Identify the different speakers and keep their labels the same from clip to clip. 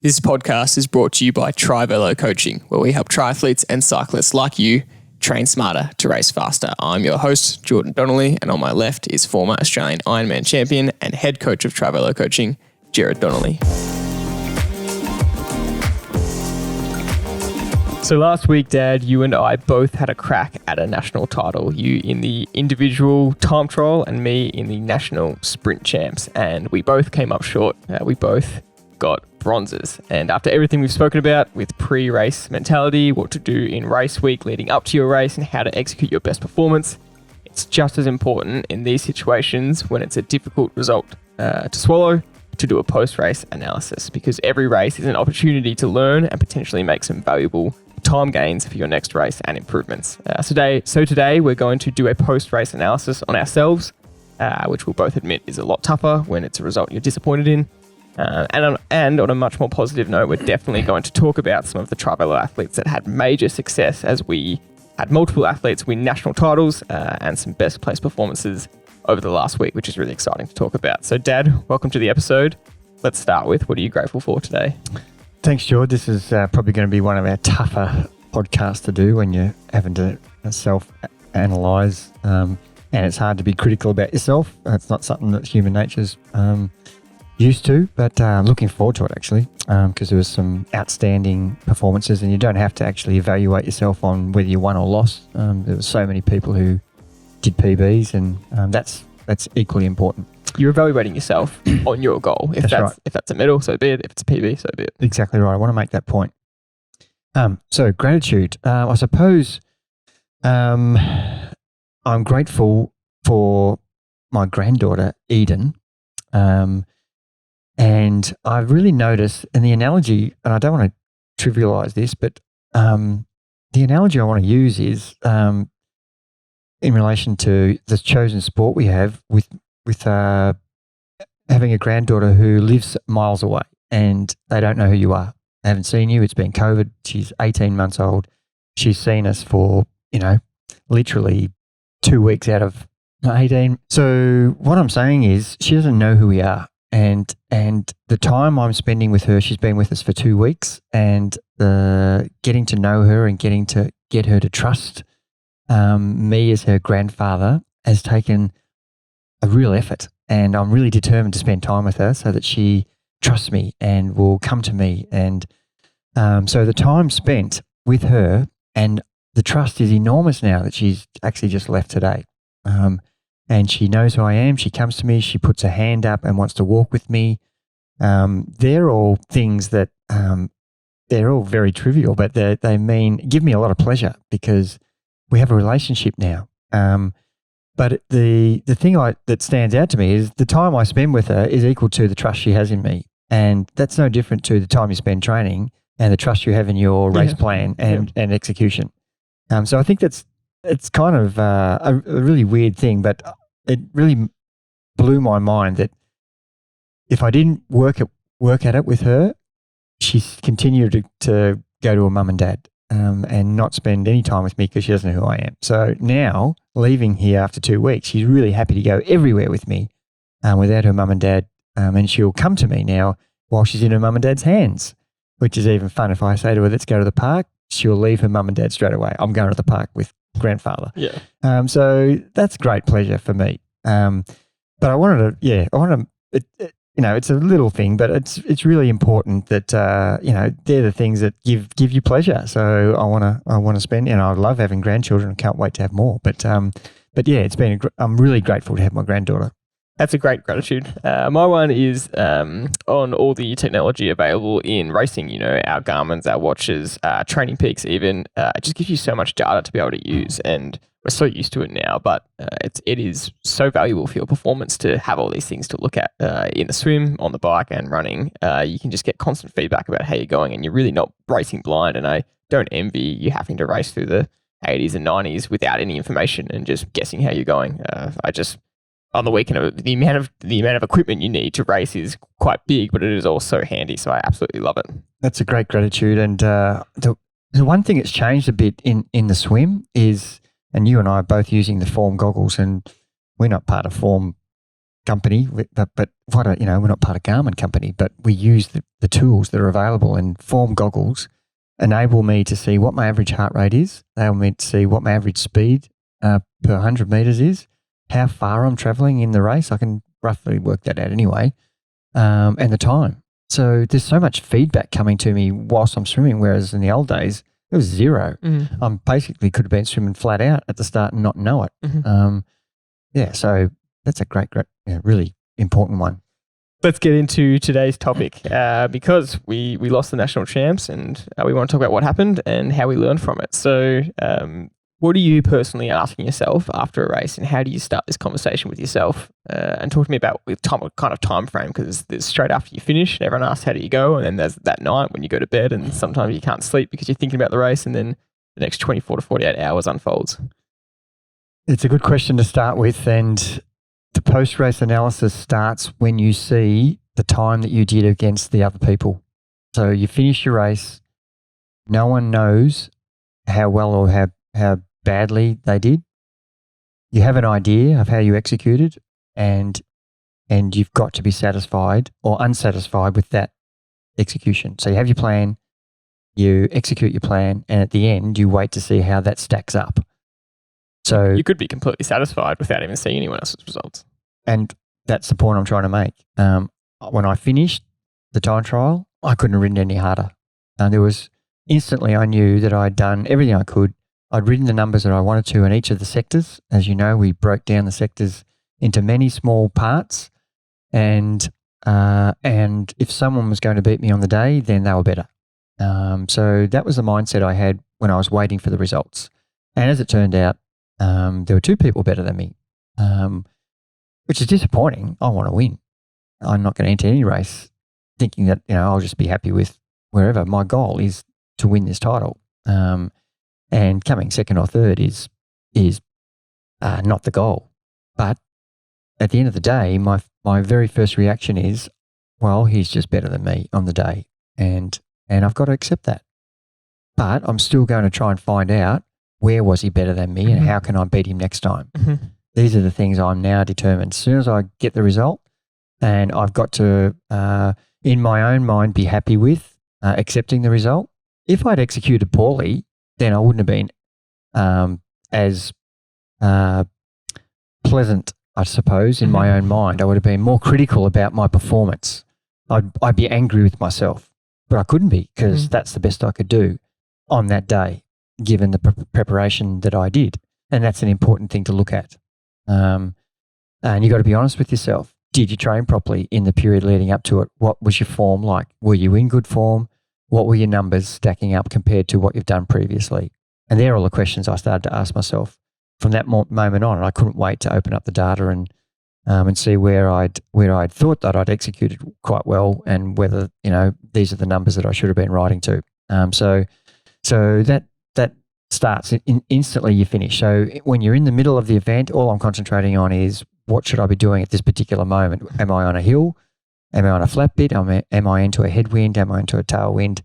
Speaker 1: This podcast is brought to you by Trivelo Coaching, where we help triathletes and cyclists like you train smarter to race faster. I'm your host, Jordan Donnelly, and on my left is former Australian Ironman champion and head coach of Trivelo Coaching, Jared Donnelly. So last week, Dad, you and I both had a crack at a national title. You in the individual time trial and me in the national sprint champs. And we both came up short. We both got bronzes. And after everything we've spoken about with pre-race mentality, what to do in race week leading up to your race and how to execute your best performance, it's just as important in these situations when it's a difficult result to swallow to do a post-race analysis, because every race is an opportunity to learn and potentially make some valuable time gains for your next race and improvements. So today we're going to do a post-race analysis on ourselves, which we'll both admit is a lot tougher when it's a result you're disappointed in. And on a much more positive note, we're definitely going to talk about some of the Trivelo athletes that had major success, as we had multiple athletes win national titles and some best place performances over the last week, which is really exciting to talk about. So Dad, welcome to the episode. Let's start with, what are you grateful for today?
Speaker 2: Thanks, George. This is probably going to be one of our tougher podcasts to do when you're having to self-analyse, and it's hard to be critical about yourself. It's not something that human nature's used to, but I'm looking forward to it actually, because there was some outstanding performances, and you don't have to actually evaluate yourself on whether you won or lost. There were so many people who did PBs, and that's equally important.
Speaker 1: You're evaluating yourself on your goal. If that's right. If that's a medal, so be it. If it's a PB, so be it.
Speaker 2: Exactly right. I want to make that point. So gratitude. I suppose I'm grateful for my granddaughter, Eden. And I've really noticed, and the analogy, and I don't want to trivialize this, but the analogy I want to use is in relation to the chosen sport we have with having a granddaughter who lives miles away and they don't know who you are. They haven't seen you. It's been COVID. She's 18 months old. She's seen us for, literally 2 weeks out of 18. So what I'm saying is she doesn't know who we are. And the time I'm spending with her, she's been with us for 2 weeks, and getting to know her and getting to get her to trust me as her grandfather has taken a real effort. And I'm really determined to spend time with her so that she trusts me and will come to me. And so the time spent with her and the trust is enormous now that she's actually just left today. And she knows who I am. She comes to me. She puts her hand up and wants to walk with me. They're all things that they're all very trivial, but they give me a lot of pleasure because we have a relationship now. But the thing that stands out to me is the time I spend with her is equal to the trust she has in me, and that's no different to the time you spend training and the trust you have in your race plan and execution. So I think it's kind of a really weird thing, but it really blew my mind that if I didn't work at it with her, she's continued to go to her mum and dad and not spend any time with me because she doesn't know who I am. So now, leaving here after 2 weeks, she's really happy to go everywhere with me without her mum and dad, and she'll come to me now while she's in her mum and dad's hands, which is even fun. If I say to her, let's go to the park, she'll leave her mum and dad straight away. I'm going to the park with grandfather.
Speaker 1: Yeah.
Speaker 2: So that's great pleasure for me. But I wanted to, it's a little thing, but it's really important that they're the things that give you pleasure. So I want to spend, I love having grandchildren. I can't wait to have more. But yeah, I'm really grateful to have my granddaughter.
Speaker 1: That's a great gratitude. My one is on all the technology available in racing, our Garmin's, our watches, Training Peaks even. It just gives you so much data to be able to use, and we're so used to it now, but it is so valuable for your performance to have all these things to look at in the swim, on the bike and running. You can just get constant feedback about how you're going, and you're really not racing blind. And I don't envy you having to race through the 80s and 90s without any information and just guessing how you're going. On the weekend, the amount of equipment you need to race is quite big, but it is also handy. So I absolutely love it.
Speaker 2: That's a great gratitude. And the one thing that's changed a bit in the swim is, and you and I are both using the Form goggles, and we're not part of Form company, but what a, we're not part of Garmin company, but we use the tools that are available, and Form goggles enable me to see what my average heart rate is. They enable me to see what my average speed per 100 meters is, how far I'm traveling in the race. I can roughly work that out anyway, and the time. So there's so much feedback coming to me whilst I'm swimming, whereas in the old days, it was zero.
Speaker 1: Mm-hmm.
Speaker 2: I basically could have been swimming flat out at the start and not know it.
Speaker 1: Mm-hmm.
Speaker 2: So that's a great, really important one.
Speaker 1: Let's get into today's topic because we lost the national champs, and we want to talk about what happened and how we learned from it. So what are you personally asking yourself after a race, and how do you start this conversation with yourself? And talk to me about what kind of time frame, because there's straight after you finish and everyone asks how do you go, and then there's that night when you go to bed and sometimes you can't sleep because you're thinking about the race, and then the next 24 to 48 hours unfolds.
Speaker 2: It's a good question to start with, and the post-race analysis starts when you see the time that you did against the other people. So you finish your race, no one knows how well or how badly they did. You have an idea of how you executed, and you've got to be satisfied or unsatisfied with that execution. So you have your plan, you execute your plan, and at the end you wait to see how that stacks up. So
Speaker 1: you could be completely satisfied without even seeing anyone else's results.
Speaker 2: And that's the point I'm trying to make. When I finished the time trial, I couldn't have ridden any harder. There was instantly I knew that I'd done everything I could. I'd ridden the numbers that I wanted to in each of the sectors. As you know, we broke down the sectors into many small parts, and if someone was going to beat me on the day, then they were better. So that was the mindset I had when I was waiting for the results. And as it turned out, there were two people better than me, which is disappointing. I want to win. I'm not going to enter any race thinking that I'll just be happy with wherever. My goal is to win this title. And coming second or third is not the goal. But at the end of the day, my very first reaction is, well, he's just better than me on the day, and I've got to accept that. But I'm still going to try and find out where was he better than me, and how can I beat him next time. These are the things I'm now determined. As soon as I get the result, and I've got to, in my own mind, be happy with accepting the result. If I'd executed poorly, then I wouldn't have been as pleasant, I suppose, in my own mind. I would have been more critical about my performance. I'd be angry with myself, but I couldn't be, because that's the best I could do on that day, given the preparation that I did. And that's an important thing to look at. And you got to be honest with yourself. Did you train properly in the period leading up to it? What was your form like? Were you in good form? What were your numbers stacking up compared to what you've done previously? And they're all the questions I started to ask myself from that moment on. And I couldn't wait to open up the data and see where I'd thought that I'd executed quite well, and whether these are the numbers that I should have been riding to. So that starts instantly. You finish. So when you're in the middle of the event, all I'm concentrating on is, what should I be doing at this particular moment? Am I on a hill? Am I on a flat bit? Am I into a headwind? Am I into a tailwind?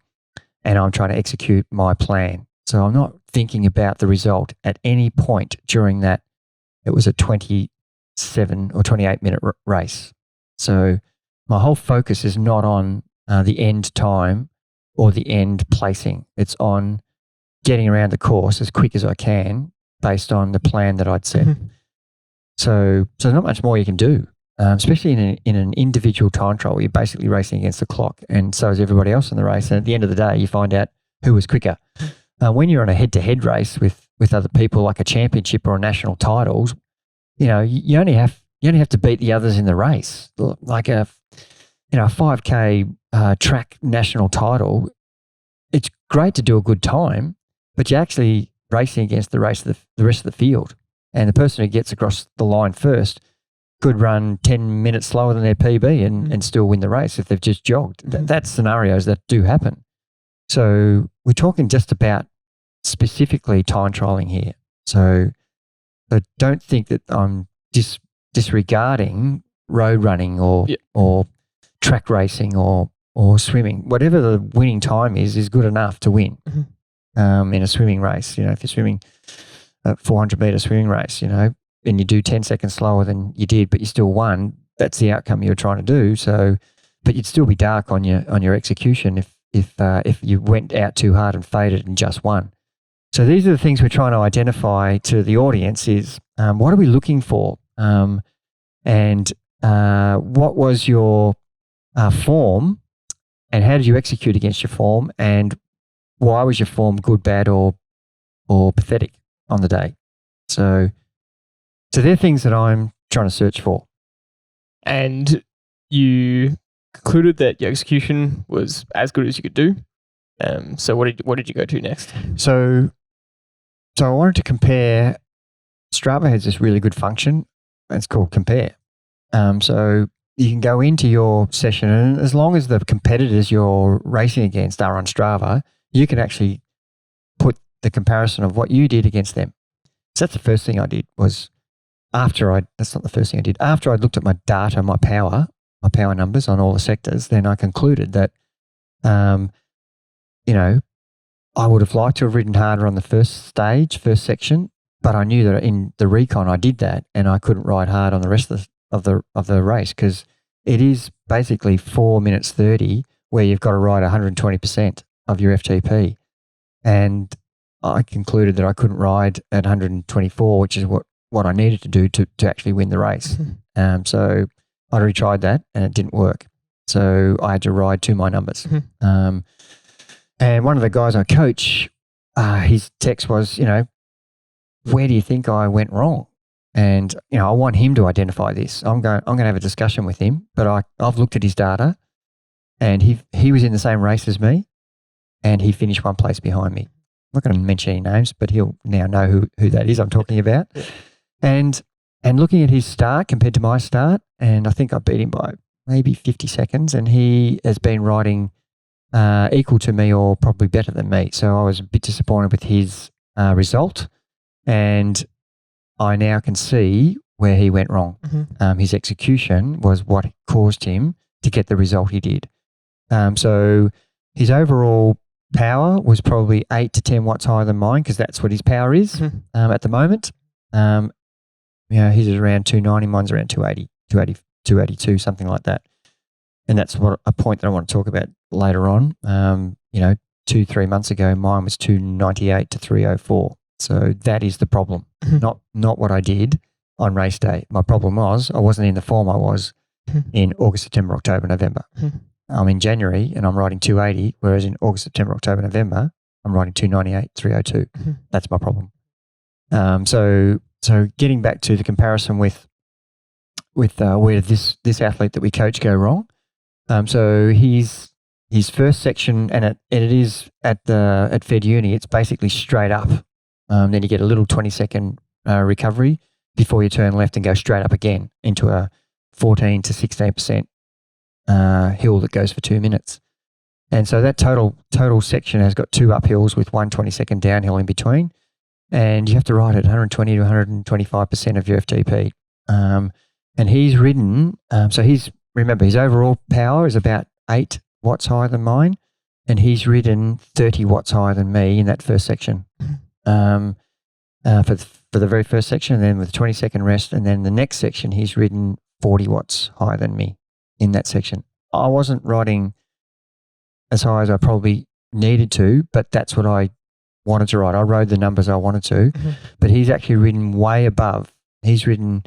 Speaker 2: And I'm trying to execute my plan. So I'm not thinking about the result at any point during that. It was a 27 or 28 minute race. So my whole focus is not on the end time or the end placing. It's on getting around the course as quick as I can based on the plan that I'd set. So not much more you can do, especially in an individual time trial where you're basically racing against the clock, and so is everybody else in the race. And at the end of the day, you find out who was quicker. When you're on a head-to-head race with other people, like a championship or a national titles, you only have to beat the others in the race. Like a 5K track national title, it's great to do a good time, but you're actually racing against the rest of the field. And the person who gets across the line first could run 10 minutes slower than their PB and still win the race if they've just jogged. That's scenarios that do happen. So we're talking just about specifically time trialing here. So don't think that I'm disregarding road running or track racing or swimming. Whatever the winning time is good enough to win in a swimming race. If you're swimming a 400 meter swimming race, and you do 10 seconds slower than you did, but you still won, that's the outcome you're trying to do. So, but you'd still be dark on your execution if you went out too hard and faded and just won. So these are the things we're trying to identify to the audience is what are we looking for? And what was your form and how did you execute against your form? And why was your form good, bad, or pathetic on the day? So they're things that I'm trying to search for.
Speaker 1: And you concluded that your execution was as good as you could do. So what did you go to next?
Speaker 2: So I wanted to compare. Strava has this really good function. It's called compare. So you can go into your session, and as long as the competitors you're racing against are on Strava, you can actually put the comparison of what you did against them. So that's the first thing I did was that's not the first thing I did. After I'd looked at my data, my power numbers on all the sectors, then I concluded that, I would have liked to have ridden harder on the first section, but I knew that in the recon I did that, and I couldn't ride hard on the rest of the race because it is basically 4 minutes 30 where you've got to ride 120% of your FTP, and I concluded that I couldn't ride at 124, which is what I needed to do to actually win the race. So I retried that and it didn't work. So I had to ride to my numbers. And one of the guys I coach, his text was, where do you think I went wrong? And, I want him to identify this. I'm going to have a discussion with him, but I've looked at his data and he was in the same race as me and he finished one place behind me. I'm not going to mention any names, but he'll now know who that is I'm talking about. And looking at his start compared to my start, and I think I beat him by maybe 50 seconds, and he has been riding equal to me or probably better than me. So I was a bit disappointed with his result, and I now can see where he went wrong. His execution was what caused him to get the result he did. So his overall power was probably 8 to 10 watts higher than mine because that's what his power is at the moment. His is around 290, mine's around 280, 282, something like that. And that's a point that I want to talk about later on. 2-3 months ago, mine was 298 to 304. So that is the problem, not what I did on race day. My problem was I wasn't in the form I was in August, September, October, November. I'm in January and I'm riding 280, whereas in August, September, October, November, I'm riding 298, 302. That's my problem. So getting back to the comparison with where this athlete that we coach go wrong. So his first section, and it is at Fed Uni, it's basically straight up. Then you get a little 20-second recovery before you turn left and go straight up again into a 14 to 16% hill that goes for 2 minutes. And so that total section has got 2 uphills with 1 20-second downhill in between. And you have to ride at 120 to 125% of your FTP. And he's ridden, remember, his overall power is about 8 watts higher than mine, and he's ridden 30 watts higher than me in that first section. For the very first section, and then with a 20-second rest, and then the next section, he's ridden 40 watts higher than me in that section. I wasn't riding as high as I probably needed to, but that's what I wanted to ride. I rode the numbers I wanted to, but he's actually ridden way above. He's ridden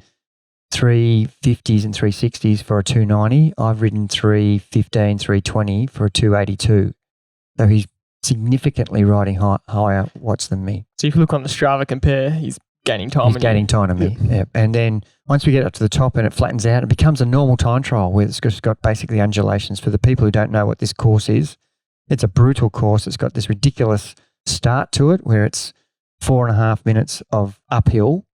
Speaker 2: 350s and 360s for a 290. I've ridden 315, 320 for a 282. So he's significantly riding higher watts than me.
Speaker 1: So if you look on the Strava compare, he's gaining time.
Speaker 2: He's gaining time on me. Yeah. And then once we get up to the top and it flattens out, it becomes a normal time trial where it's just got basically undulations. For the people who don't know what this course is, it's a brutal course. It's got this ridiculous start to it where it's 4.5 minutes of uphill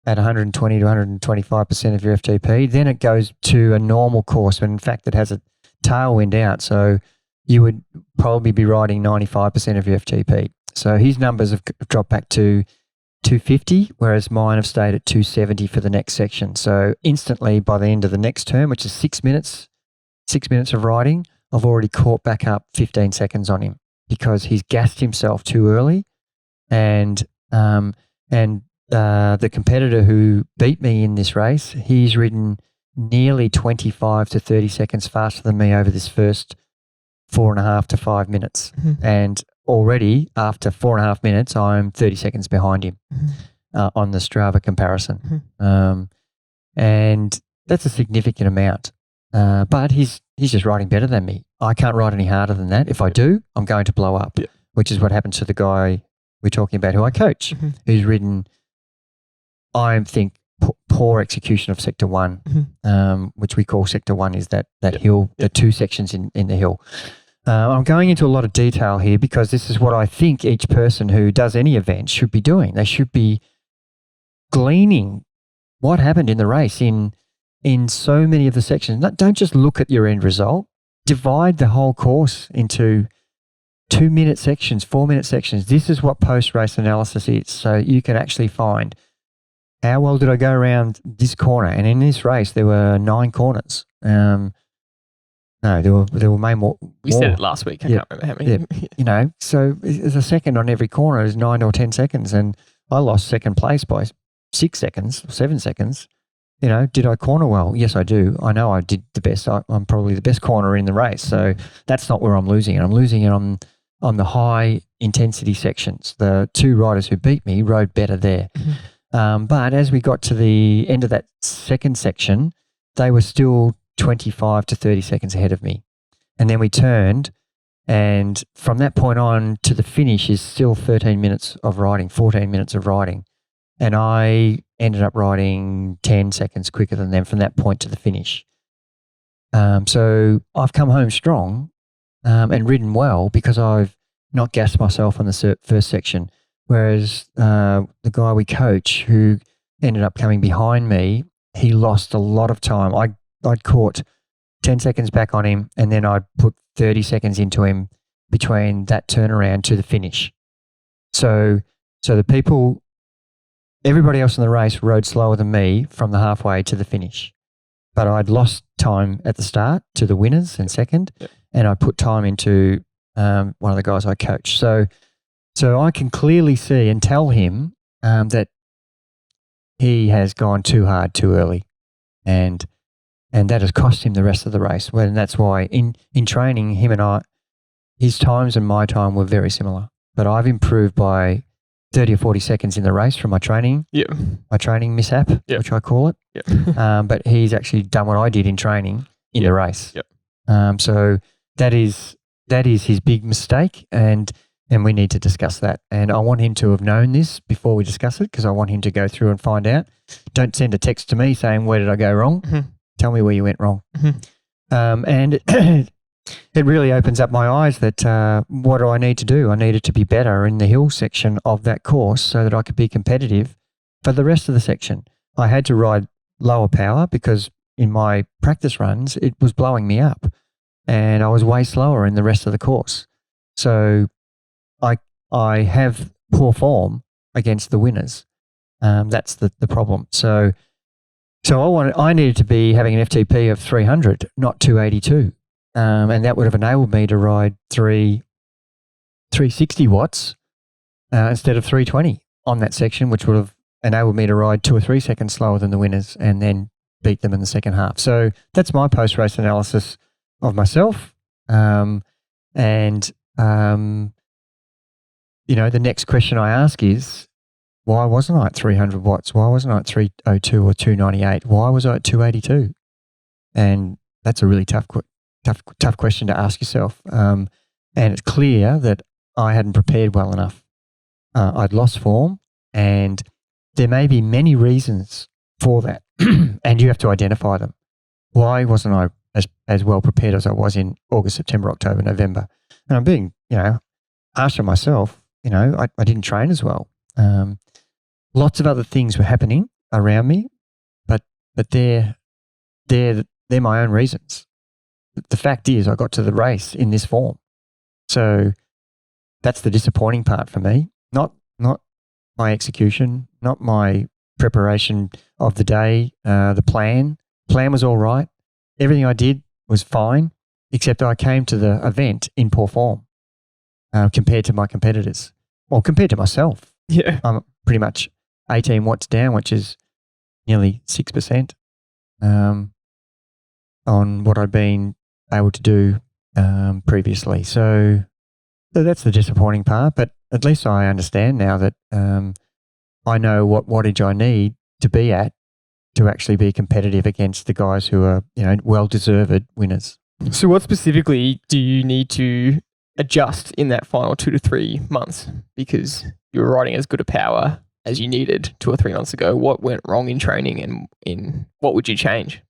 Speaker 2: at 120 to 125% of your FTP. Then it goes to a normal course, but in fact it has a tailwind out. So you would probably be riding 95% of your FTP. So his numbers have dropped back to 250, whereas mine have stayed at 270 for the next section. So instantly by the end of the next term, which is 6 minutes of riding, I've already caught back up 15 seconds on him because he's gassed himself too early. And the competitor who beat me in this race, he's ridden nearly 25 to 30 seconds faster than me over this first 4.5 to 5 minutes.
Speaker 1: Mhm.
Speaker 2: And already after 4.5 minutes, I'm 30 seconds behind him on the Strava comparison. And that's a significant amount. But he's just riding better than me. I can't ride any harder than that. If I do, I'm going to blow up, which is what happened to the guy we're talking about who I coach, who's ridden, I think, poor execution of Sector 1, which we call Sector 1 is that hill, the 2 sections in the hill. I'm going into a lot of detail here because this is what I think each person who does any event should be doing. They should be gleaning what happened in the race in so many of the sections. Don't just look at your end result. Divide the whole course into 2-minute sections, 4-minute sections. This is what post-race analysis is. So you can actually find how well did I go around this corner? And in this race, there were 9 corners. No, there were way more.
Speaker 1: We said it last week. I can't remember how many.
Speaker 2: You know, so there's a second on every corner is 9 or 10 seconds. And I lost second place by 6 seconds, 7 seconds. You know, did I corner well? Yes, I do. I know I did the best. I'm probably the best corner in the race. So that's not where I'm losing it. I'm losing it on the high intensity sections. The 2 riders who beat me rode better there. But as we got to the end of that second section, they were still 25 to 30 seconds ahead of me. And then we turned, and from that point on to the finish is still 13 minutes of riding, 14 minutes of riding. And I ended up riding 10 seconds quicker than them from that point to the finish. So I've come home strong and ridden well because I've not gassed myself on the first section. Whereas the guy we coach who ended up coming behind me, he lost a lot of time. I'd caught 10 seconds back on him, and then I'd put 30 seconds into him between that turnaround to the finish. So the people, everybody else in the race rode slower than me from the halfway to the finish. But I'd lost time at the start to the winners and second, and I put time into one of the guys I coach. So I can clearly see and tell him that he has gone too hard too early, and that has cost him the rest of the race. Well, and that's why in training, him and I, his times and my time were very similar. But I've improved by 30 or 40 seconds in the race from my training mishap, which I call it. But he's actually done what I did in training in the race. So that is his big mistake, and we need to discuss that. And I want him to have known this before we discuss it because I want him to go through and find out. Don't send a text to me saying, where did I go wrong? Tell me where you went wrong. And it really opens up my eyes that what do I need to do? I needed to be better in the hill section of that course so that I could be competitive for the rest of the section. I had to ride lower power because in my practice runs, it was blowing me up and I was way slower in the rest of the course. So I have poor form against the winners. That's the problem. So I needed to be having an FTP of 300, not 282. And that would have enabled me to ride 360 watts instead of 320 on that section, which would have enabled me to ride 2 or 3 seconds slower than the winners and then beat them in the second half. So that's my post-race analysis of myself. You know, the next question I ask is, why wasn't I at 300 watts? Why wasn't I at 302 or 298? Why was I at 282? And that's a really tough question to ask yourself. And it's clear that I hadn't prepared well enough. I'd lost form, and there may be many reasons for that, and you have to identify them. Why wasn't I as well prepared as I was in August, September, October, November? And I'm being, harsh on myself. I didn't train as well. Lots of other things were happening around me, but they're my own reasons. The fact is I got to the race in this form. So that's the disappointing part for me. Not my execution, not my preparation of the day, the plan. Plan was all right. Everything I did was fine, except I came to the event in poor form compared to my competitors. Well, compared to myself.
Speaker 1: Yeah.
Speaker 2: I'm pretty much 18 watts down, which is nearly 6%. on what I'd been able to do previously. So that's the disappointing part. But at least I understand now that I know what wattage I need to be at to actually be competitive against the guys who are, well-deserved winners.
Speaker 1: So what specifically do you need to adjust in that final 2 to 3 months? Because you were riding as good a power as you needed 2 or 3 months ago. What went wrong in training, and in what would you change?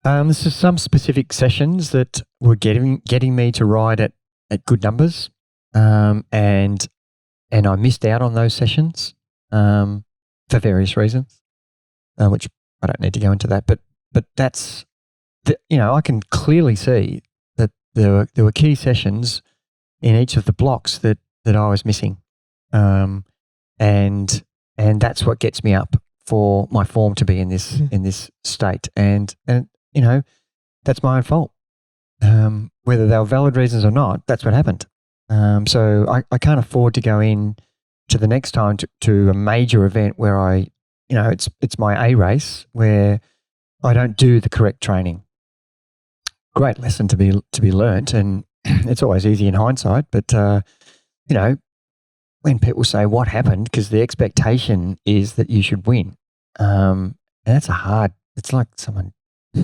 Speaker 2: There's some specific sessions that were getting me to ride at good numbers, and I missed out on those sessions for various reasons, which I don't need to go into that. But that's I can clearly see that there were key sessions in each of the blocks that I was missing, and that's what gets me up for my form to be in this state, and that's my own fault. Whether they were valid reasons or not, that's what happened. So I can't afford to go in to the next time to a major event where it's my A race where I don't do the correct training. Great lesson to be learnt, and it's always easy in hindsight. But when people say what happened, because the expectation is that you should win, and that's it's like someone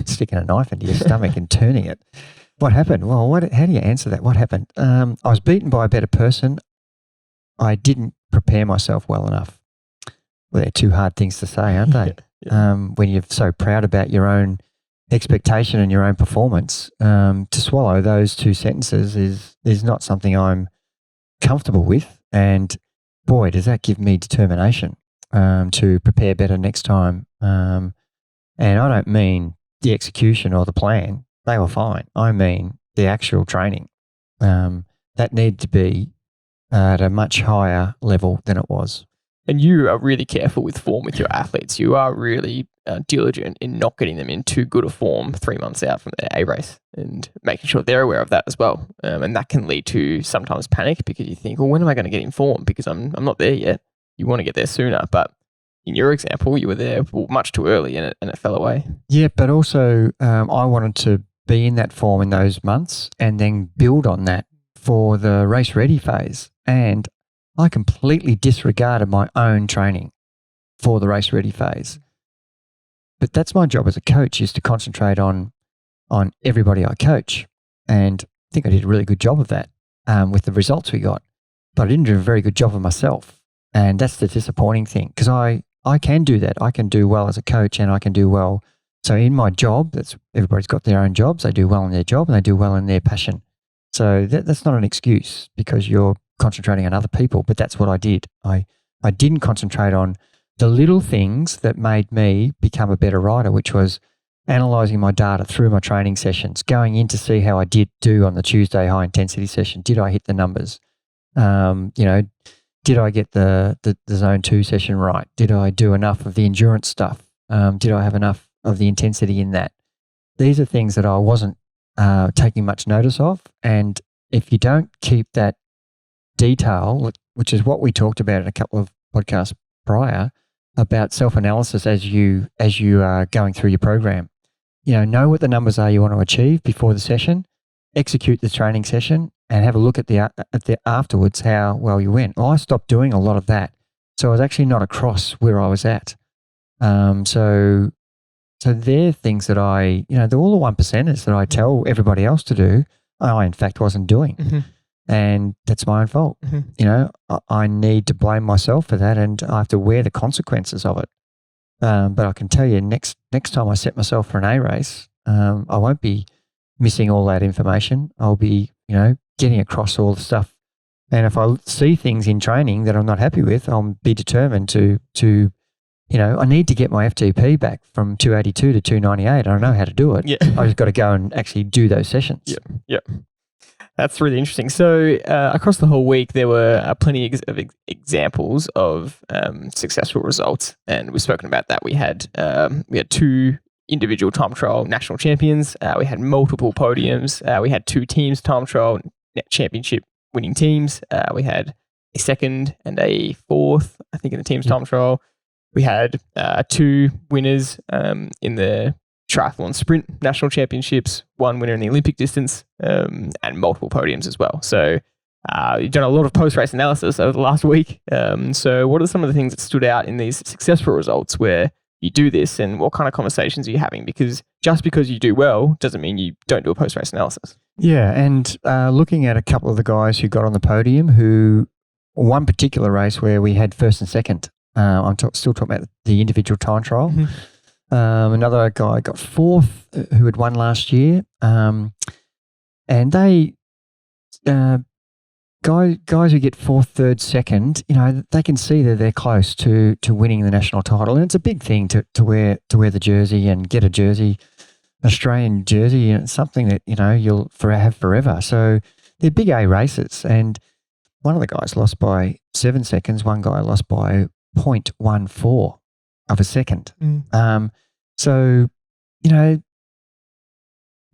Speaker 2: sticking a knife into your stomach and turning it. What happened? Well, how do you answer that? What happened? I was beaten by a better person. I didn't prepare myself well enough. Well, they're two hard things to say, aren't they?
Speaker 1: Yeah.
Speaker 2: When you're so proud about your own expectation and your own performance, to swallow those two sentences is not something I'm comfortable with. And boy, does that give me determination to prepare better next time. And I don't mean the execution or the plan. They were fine. I mean the actual training. That needed to be at a much higher level than it was.
Speaker 1: And you are really careful with form with your athletes. You are really diligent in not getting them in too good a form 3 months out from their A race, and making sure they're aware of that as well. And that can lead to sometimes panic, because you think, well, when am I going to get in form? Because I'm not there yet. You want to get there sooner. But in your example, you were there much too early, and it fell away.
Speaker 2: Yeah, but also I wanted to be in that form in those months and then build on that for the race ready phase. And I completely disregarded my own training for the race ready phase. But that's my job as a coach, is to concentrate on everybody I coach. And I think I did a really good job of that with the results we got. But I didn't do a very good job of myself. And that's the disappointing thing, because I can do that. I can do well as a coach, and I can do well. So in my job, everybody's got their own jobs. They do well in their job, and they do well in their passion. So that's not an excuse because you're concentrating on other people, but that's what I did. I didn't concentrate on the little things that made me become a better rider, which was analysing my data through my training sessions, going in to see how I did do on the Tuesday high intensity session. Did I hit the numbers? Did I get the zone 2 session right? Did I do enough of the endurance stuff? Did I have enough of the intensity in that? These are things that I wasn't taking much notice of. And if you don't keep that detail, which is what we talked about in a couple of podcasts prior about self-analysis as you are going through your program, know what the numbers are you want to achieve before the session, execute the training session, and have a look at the afterwards how well you went. Well, I stopped doing a lot of that, so I was actually not across where I was at. So they're things that they're all the 1%ers that I tell everybody else to do, I in fact wasn't doing.
Speaker 1: Mm-hmm.
Speaker 2: And that's my own fault. Mm-hmm. I need to blame myself for that, and I have to wear the consequences of it. But I can tell you next time I set myself for an A race, I won't be missing all that information. I'll be, getting across all the stuff. And if I see things in training that I'm not happy with, I'll be determined to I need to get my FTP back from 282 to 298. I don't know how to do it.
Speaker 1: Yeah.
Speaker 2: I just got to go and actually do those sessions.
Speaker 1: Yep. That's really interesting. So across the whole week, there were plenty of examples of successful results, and we've spoken about that. We had 2 individual time trial national champions. We had multiple podiums. We had 2 teams time trial championship winning teams. We had a second and a fourth, I think, in the team's time trial. We had 2 winners in the triathlon sprint national championships, one winner in the Olympic distance, and multiple podiums as well. So you've done a lot of post-race analysis over the last week. So what are some of the things that stood out in these successful results where you do this, and what kind of conversations are you having? Because just because you do well doesn't mean you don't do a post-race analysis.
Speaker 2: Yeah, and looking at a couple of the guys who got on the podium, who one particular race where we had first and second. I'm still talking about the individual time trial.
Speaker 1: Mm-hmm.
Speaker 2: Another guy got fourth who had won last year. And they, guys who get fourth, third, second, they can see that they're close to winning the national title. And it's a big thing to wear the jersey and get a jersey, Australian jersey. And it's something that, you'll have forever. So they're big A races. And one of the guys lost by 7 seconds. One guy lost by 0.14 of a second. So, they'll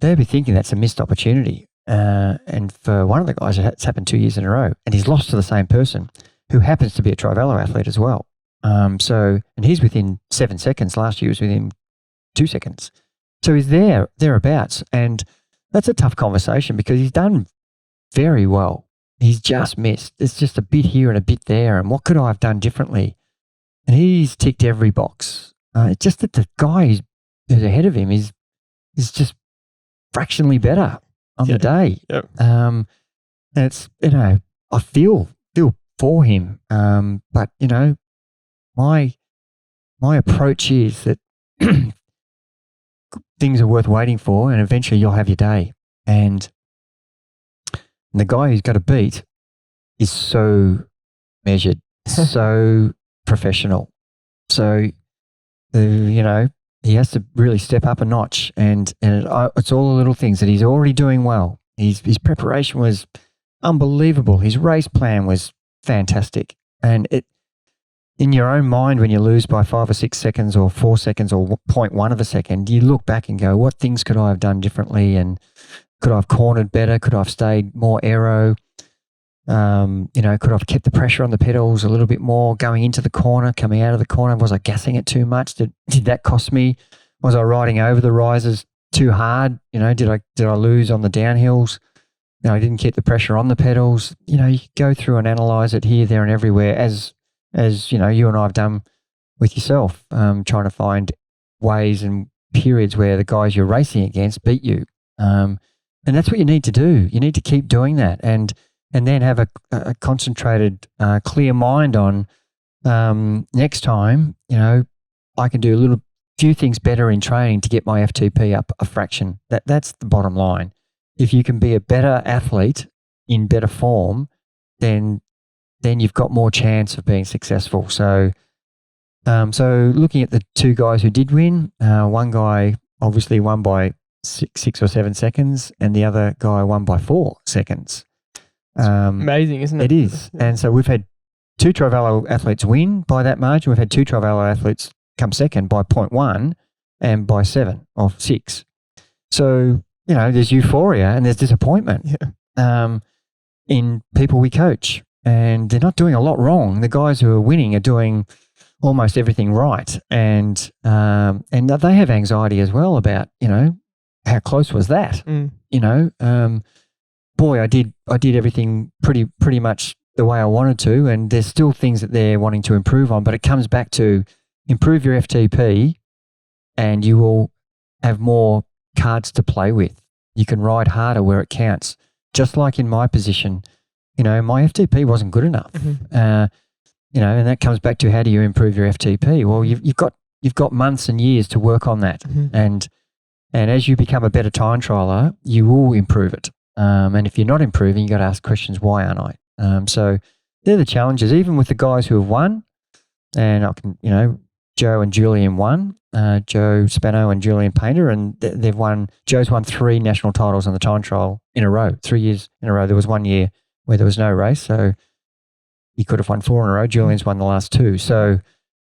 Speaker 2: be thinking that's a missed opportunity. And for one of the guys, it's happened 2 years in a row, and he's lost to the same person who happens to be a Trivelo athlete as well. And he's within 7 seconds. Last year he was within 2 seconds. So he's thereabouts. And that's a tough conversation because he's done very well. He's just missed. It's just a bit here and a bit there. And what could I have done differently? And he's ticked every box. It's just that the guy who's ahead of him is just fractionally better on the day.
Speaker 1: Yep.
Speaker 2: And it's, I feel for him. But, my approach is that things are worth waiting for, and eventually you'll have your day. And the guy who's got to beat is so measured, so professional. So, he has to really step up a notch, and it's all the little things that he's already doing well. His preparation was unbelievable. His race plan was fantastic. And in your own mind, when you lose by 5 or 6 seconds or 4 seconds or 0.1 of a second, you look back and go, what things could I have done differently? And could I have cornered better? Could I have stayed more aero? Could I have kept the pressure on the pedals a little bit more going into the corner, coming out of the corner? Was I gassing it too much? Did that cost me? Was I riding over the risers too hard? Did I lose on the downhills? I didn't keep the pressure on the pedals. You go through and analyze it here, there, and everywhere, as you and I have done with yourself, trying to find ways and periods where the guys you're racing against beat you. And that's what you need to do. You need to keep doing that, and then have a concentrated, clear mind on next time. I can do a few things better in training to get my FTP up a fraction. That's the bottom line. If you can be a better athlete in better form, then you've got more chance of being successful. So looking at the two guys who did win, one guy obviously won by 6 or 7 seconds, and the other guy won by 4 seconds.
Speaker 1: Amazing, isn't it?
Speaker 2: It is. And so we've had 2 Trivelo athletes win by that margin. We've had 2 Trivelo athletes come second by 0.1 and by 7 or 6. So, there's euphoria and there's disappointment in people we coach. And they're not doing a lot wrong. The guys who are winning are doing almost everything right. And they have anxiety as well about, how close was that? Boy, I did everything pretty much the way I wanted to, and there's still things that they're wanting to improve on, but it comes back to improve your FTP and you will have more cards to play with. You can ride harder where it counts. Just like in my position, my FTP wasn't good enough. And that comes back to how do you improve your FTP? Well, you've got months and years to work on that. And as you become a better time trialer, you will improve it. And if you're not improving, you got to ask questions, why aren't I? So they're the challenges, even with the guys who have won. And Joe and Julian won, Joe Spano and Julian Painter, and they've won. Joe's won 3 national titles on the time trial in a row, 3 years in a row. There was 1 year where there was no race, so he could have won 4 in a row. Julian's won the last 2. So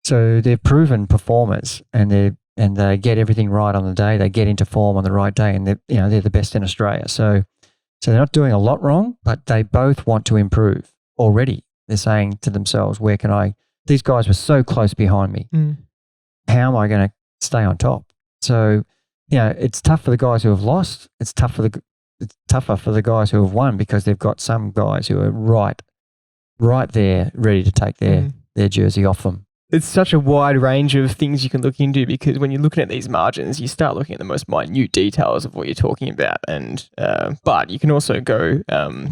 Speaker 2: they're proven performers, and they get everything right on the day. They get into form on the right day, and they're the best in Australia. So they're not doing a lot wrong, but they both want to improve already. They're saying to themselves, where can I? These guys were so close behind me. How am I going to stay on top? So it's tough for the guys who have lost. It's tougher for the guys who have won because they've got some guys who are right there, ready to take their jersey off them.
Speaker 1: It's such a wide range of things you can look into because when you're looking at these margins, you start looking at the most minute details of what you're talking about. And but you can also go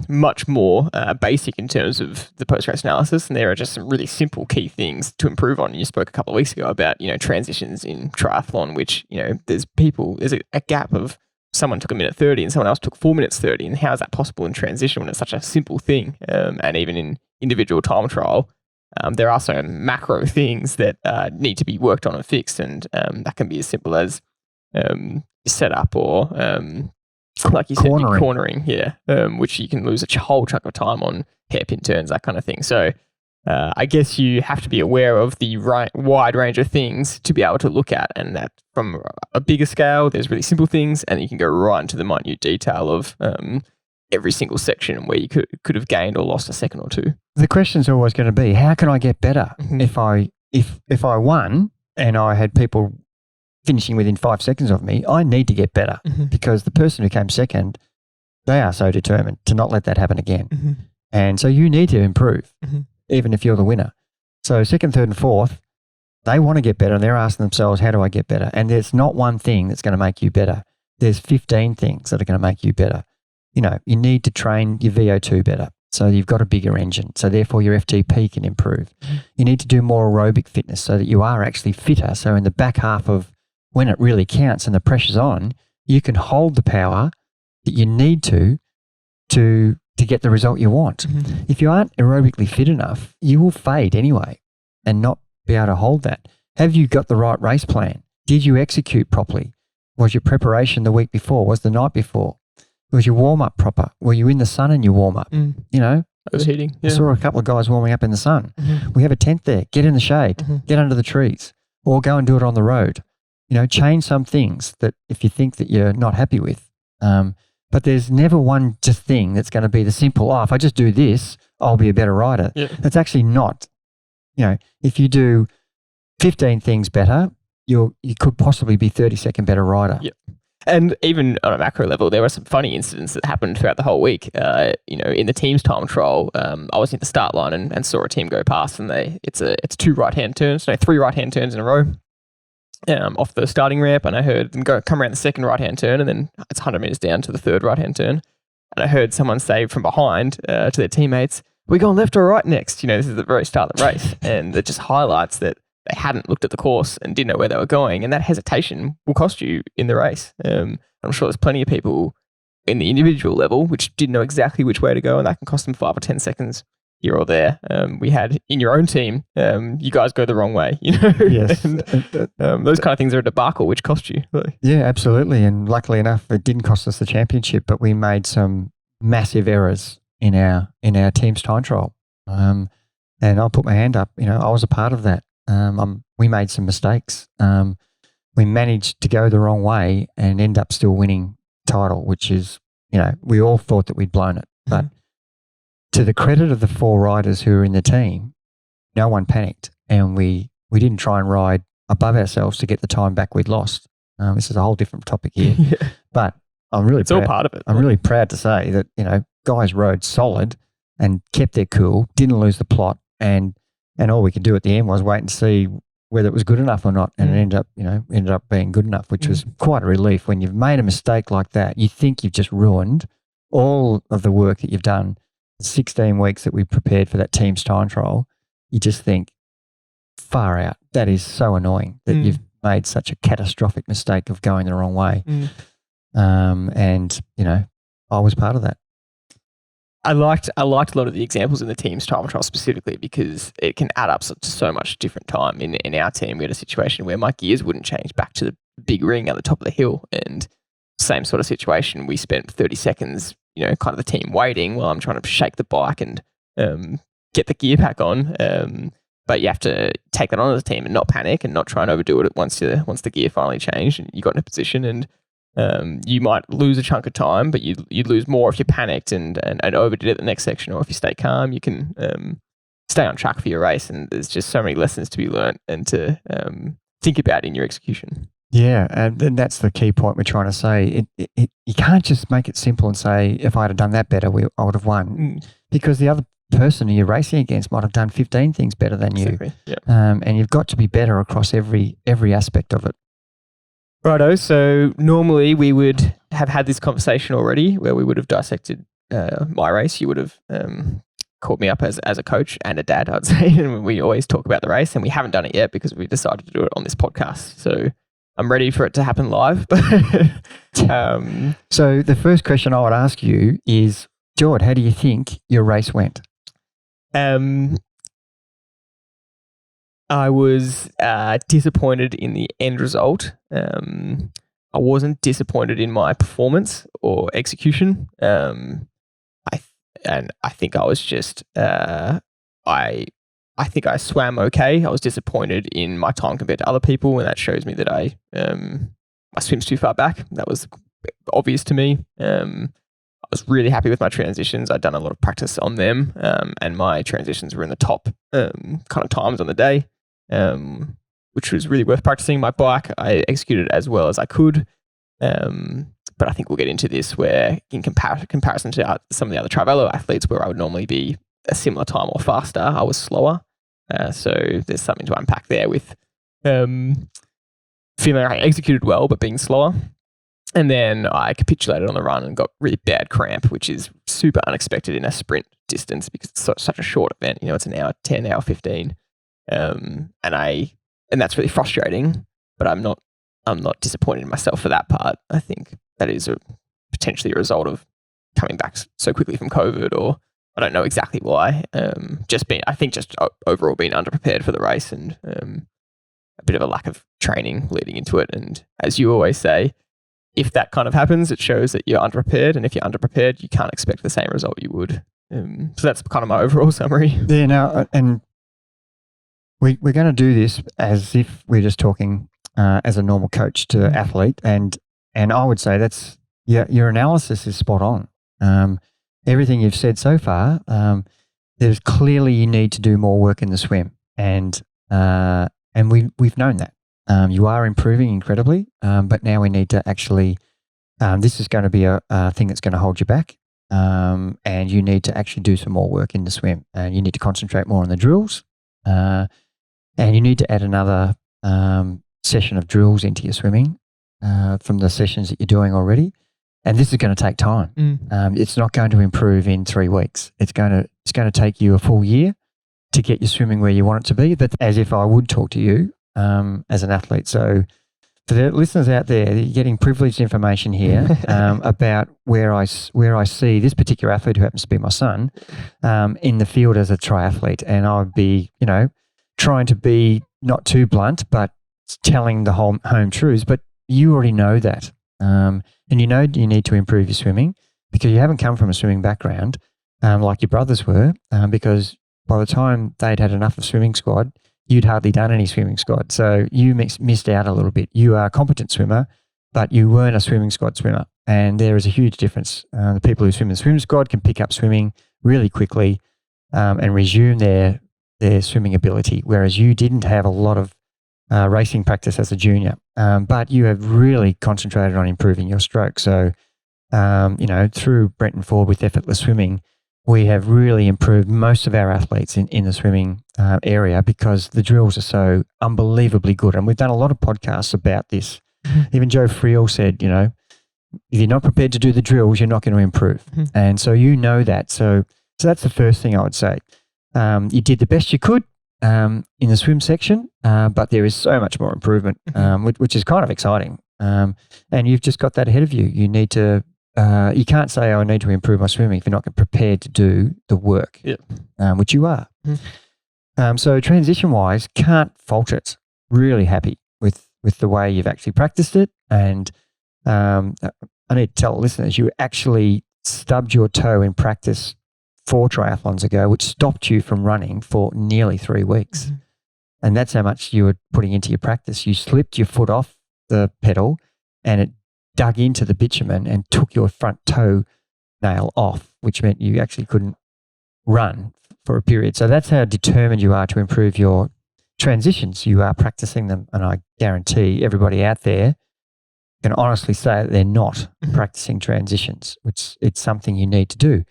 Speaker 1: much more basic in terms of the post-race analysis. And there are just some really simple key things to improve on. You spoke a couple of weeks ago about, transitions in triathlon, which, there's a gap of someone took 1:30 and someone else took 4:30. And how is that possible in transition when it's such a simple thing? And even in individual time trial, there are some macro things that need to be worked on and fixed, and that can be as simple as setup or, like you said, cornering, which you can lose a whole chunk of time on hairpin turns, that kind of thing. So I guess you have to be aware of the wide range of things to be able to look at, and that from a bigger scale, there's really simple things, and you can go right into the minute detail of every single section where you could have gained or lost a second or two.
Speaker 2: The question's always going to be, how can I get better? If I won and I had people finishing within 5 seconds of me, I need to get better because the person who came second, they are so determined to not let that happen again. And so you need to improve, even if you're the winner. So second, third and fourth, they want to get better and they're asking themselves, how do I get better? And there's not one thing that's going to make you better. There's 15 things that are going to make you better. You need to train your VO2 better. So you've got a bigger engine. So therefore your FTP can improve. You need to do more aerobic fitness so that you are actually fitter. So in the back half of when it really counts and the pressure's on, you can hold the power that you need to get the result you want. If you aren't aerobically fit enough, you will fade anyway and not be able to hold that. Have you got the right race plan? Did you execute properly? Was your preparation the week before? Was the night before? Was your warm-up proper? Were you in the sun in your warm-up?
Speaker 1: Overheating.
Speaker 2: I saw a couple of guys warming up in the sun. We have a tent there. Get in the shade. Get under the trees. Or go and do it on the road. Change some things that if you think that you're not happy with. But there's never one just thing that's going to be the simple, if I just do this, I'll be a better rider. That's actually not. If you do 15 things better, you could possibly be 30-second better rider.
Speaker 1: And even on a macro level, there were some funny incidents that happened throughout the whole week. In the team's time trial, I was at the start line and saw a team go past, and it's 2 right-hand turns, 3 right-hand turns in a row off the starting ramp, and I heard them come around the second right-hand turn, and then it's 100 meters down to the third right-hand turn, and I heard someone say from behind to their teammates, "We're going left or right next?" This is the very start of the race, and it just highlights that they hadn't looked at the course and didn't know where they were going. And that hesitation will cost you in the race. I'm sure there's plenty of people in the individual level which didn't know exactly which way to go, and that can cost them 5 or 10 seconds here or there. We had in your own team, you guys go the wrong way,
Speaker 2: Yes.
Speaker 1: and, those kind of things are a debacle which cost you.
Speaker 2: Yeah, absolutely. And luckily enough, it didn't cost us the championship, but we made some massive errors in our team's time trial. And I'll put my hand up, I was a part of that. We made some mistakes. We managed to go the wrong way and end up still winning title, which is, we all thought that we'd blown it. But to the credit of the 4 riders who were in the team, no one panicked, and we didn't try and ride above ourselves to get the time back we'd lost. This is a whole different topic here, but I'm really
Speaker 1: all part of it.
Speaker 2: I'm really proud to say that guys rode solid and kept their cool, didn't lose the plot, and all we could do at the end was wait and see whether it was good enough or not, and it ended up being good enough, which was quite a relief. When you've made a mistake like that, you think you've just ruined all of the work that you've done. 16 weeks that we prepared for that team's time trial, you just think, far out. That is so annoying that you've made such a catastrophic mistake of going the wrong way. And I was part of that.
Speaker 1: I liked a lot of the examples in the team's time trial specifically because it can add up to so much different time. In our team, we had a situation where my gears wouldn't change back to the big ring at the top of the hill, and same sort of situation. We spent 30 seconds, kind of the team waiting while I'm trying to shake the bike and get the gear back on. But you have to take that on as a team and not panic and not try and overdo it once the gear finally changed and you got in a position. And you might lose a chunk of time, but you'd lose more if you panicked and overdid it the next section. Or if you stay calm, you can stay on track for your race. And there's just so many lessons to be learnt and to think about in your execution.
Speaker 2: Yeah, and then that's the key point we're trying to say. You can't just make it simple and say, if I'd have done that better, I would have won. Because the other person you're racing against might have done 15 things better than you.
Speaker 1: Exactly. Yep.
Speaker 2: And you've got to be better across every aspect of it.
Speaker 1: Righto. So normally we would have had this conversation already where we would have dissected my race. You would have called me up as a coach and a dad, I'd say. And we always talk about the race, and we haven't done it yet because we decided to do it on this podcast. So I'm ready for it to happen live.
Speaker 2: So the first question I would ask you is, George, how do you think your race went?
Speaker 1: I was disappointed in the end result. I wasn't disappointed in my performance or execution. I think I was just I think I swam okay. I was disappointed in my time compared to other people, and that shows me that my swim's too far back. That was obvious to me. I was really happy with my transitions. I'd done a lot of practice on them, and my transitions were in the top kind of times on the day, which was really worth practicing. My bike, I executed as well as I could, but I think we'll get into this where in comparison to some of the other Trivelo athletes where I would normally be a similar time or faster, I was slower. So there's something to unpack there with feeling like I executed well, but being slower. And then I capitulated on the run and got really bad cramp, which is super unexpected in a sprint distance because it's such a short event. You know, it's an hour 10, hour 15. And that's really frustrating, but I'm not disappointed in myself for that part. I think that is potentially a result of coming back so quickly from COVID, or I don't know exactly why. I think just overall being underprepared for the race and a bit of a lack of training leading into it. And as you always say, if that kind of happens, it shows that you're underprepared. And if you're underprepared, you can't expect the same result you would. So that's kind of my overall summary.
Speaker 2: Yeah, now, and we're going to do this as if we're just talking as a normal coach to athlete. And I would say that's, your analysis is spot on. Everything you've said so far, there's clearly you need to do more work in the swim. And we've known that. You are improving incredibly, but now we need to actually, this is going to be a thing that's going to hold you back, and you need to actually do some more work in the swim. And you need to concentrate more on the drills, and you need to add another session of drills into your swimming from the sessions that you're doing already. And this is going to take time. It's not going to improve in 3 weeks. It's going to take you a full year to get your swimming where you want it to be. But as if I would talk to you as an athlete. So for the listeners out there, you're getting privileged information here about where I see this particular athlete, who happens to be my son, in the field as a triathlete. And I would be, trying to be not too blunt, but telling the home truths. But you already know that. And you need to improve your swimming because you haven't come from a swimming background like your brothers were, because by the time they'd had enough of swimming squad, you'd hardly done any swimming squad. So you missed out a little bit. You are a competent swimmer, but you weren't a swimming squad swimmer. And there is a huge difference. The people who swim in the swim squad can pick up swimming really quickly and resume their swimming ability, whereas you didn't have a lot of racing practice as a junior, but you have really concentrated on improving your stroke. So, through Brenton Ford with Effortless Swimming, we have really improved most of our athletes in the swimming area because the drills are so unbelievably good. And we've done a lot of podcasts about this. Even Joe Friel said, if you're not prepared to do the drills, you're not going to improve. And so that. So that's the first thing I would say. You did the best you could in the swim section, but there is so much more improvement, which is kind of exciting. And you've just got that ahead of you. You need to, you can't say, I need to improve my swimming if you're not prepared to do the work, which you are. So transition-wise, can't fault it. Really happy with the way you've actually practiced it. And I need to tell listeners, you actually stubbed your toe in practice 4 triathlons ago, which stopped you from running for nearly 3 weeks. And that's how much you were putting into your practice. You slipped your foot off the pedal and it dug into the bitumen and took your front toe nail off, which meant you actually couldn't run for a period. So that's how determined you are to improve your transitions, you are practicing them. And I guarantee everybody out there can honestly say that they're not practicing transitions, which it's something you need to do.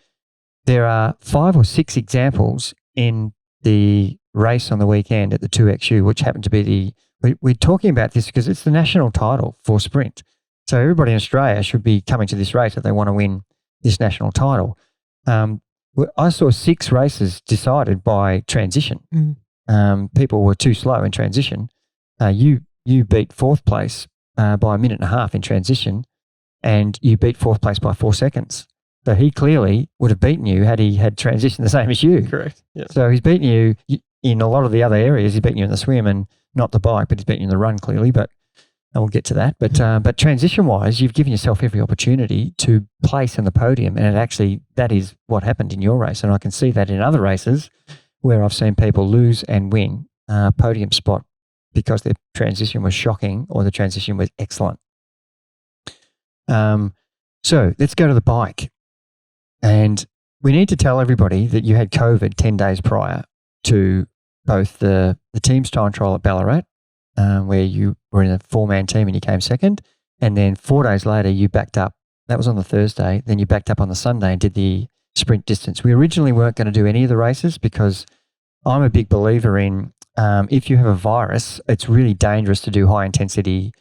Speaker 2: There are 5 or 6 examples in the race on the weekend at the 2XU, which happened to be we're talking about this because it's the national title for sprint. So everybody in Australia should be coming to this race if they want to win this national title. I saw 6 races decided by transition. People were too slow in transition. You beat 4th place by a minute and a half in transition, and you beat 4th place by 4 seconds. So he clearly would have beaten you had he had transition the same as you.
Speaker 1: Correct. Yeah.
Speaker 2: So he's beaten you in a lot of the other areas. He's beaten you in the swim and not the bike, but he's beaten you in the run clearly. But and we'll get to that. But transition-wise, you've given yourself every opportunity to place in the podium, and that is what happened in your race. And I can see that in other races where I've seen people lose and win podium spot because their transition was shocking or the transition was excellent. So let's go to the bike. And we need to tell everybody that you had COVID 10 days prior to both the team's time trial at Ballarat, where you were in a 4-man team and you came second. And then 4 days later, you backed up. That was on the Thursday. Then you backed up on the Sunday and did the sprint distance. We originally weren't going to do any of the races because I'm a big believer in if you have a virus, it's really dangerous to do high intensity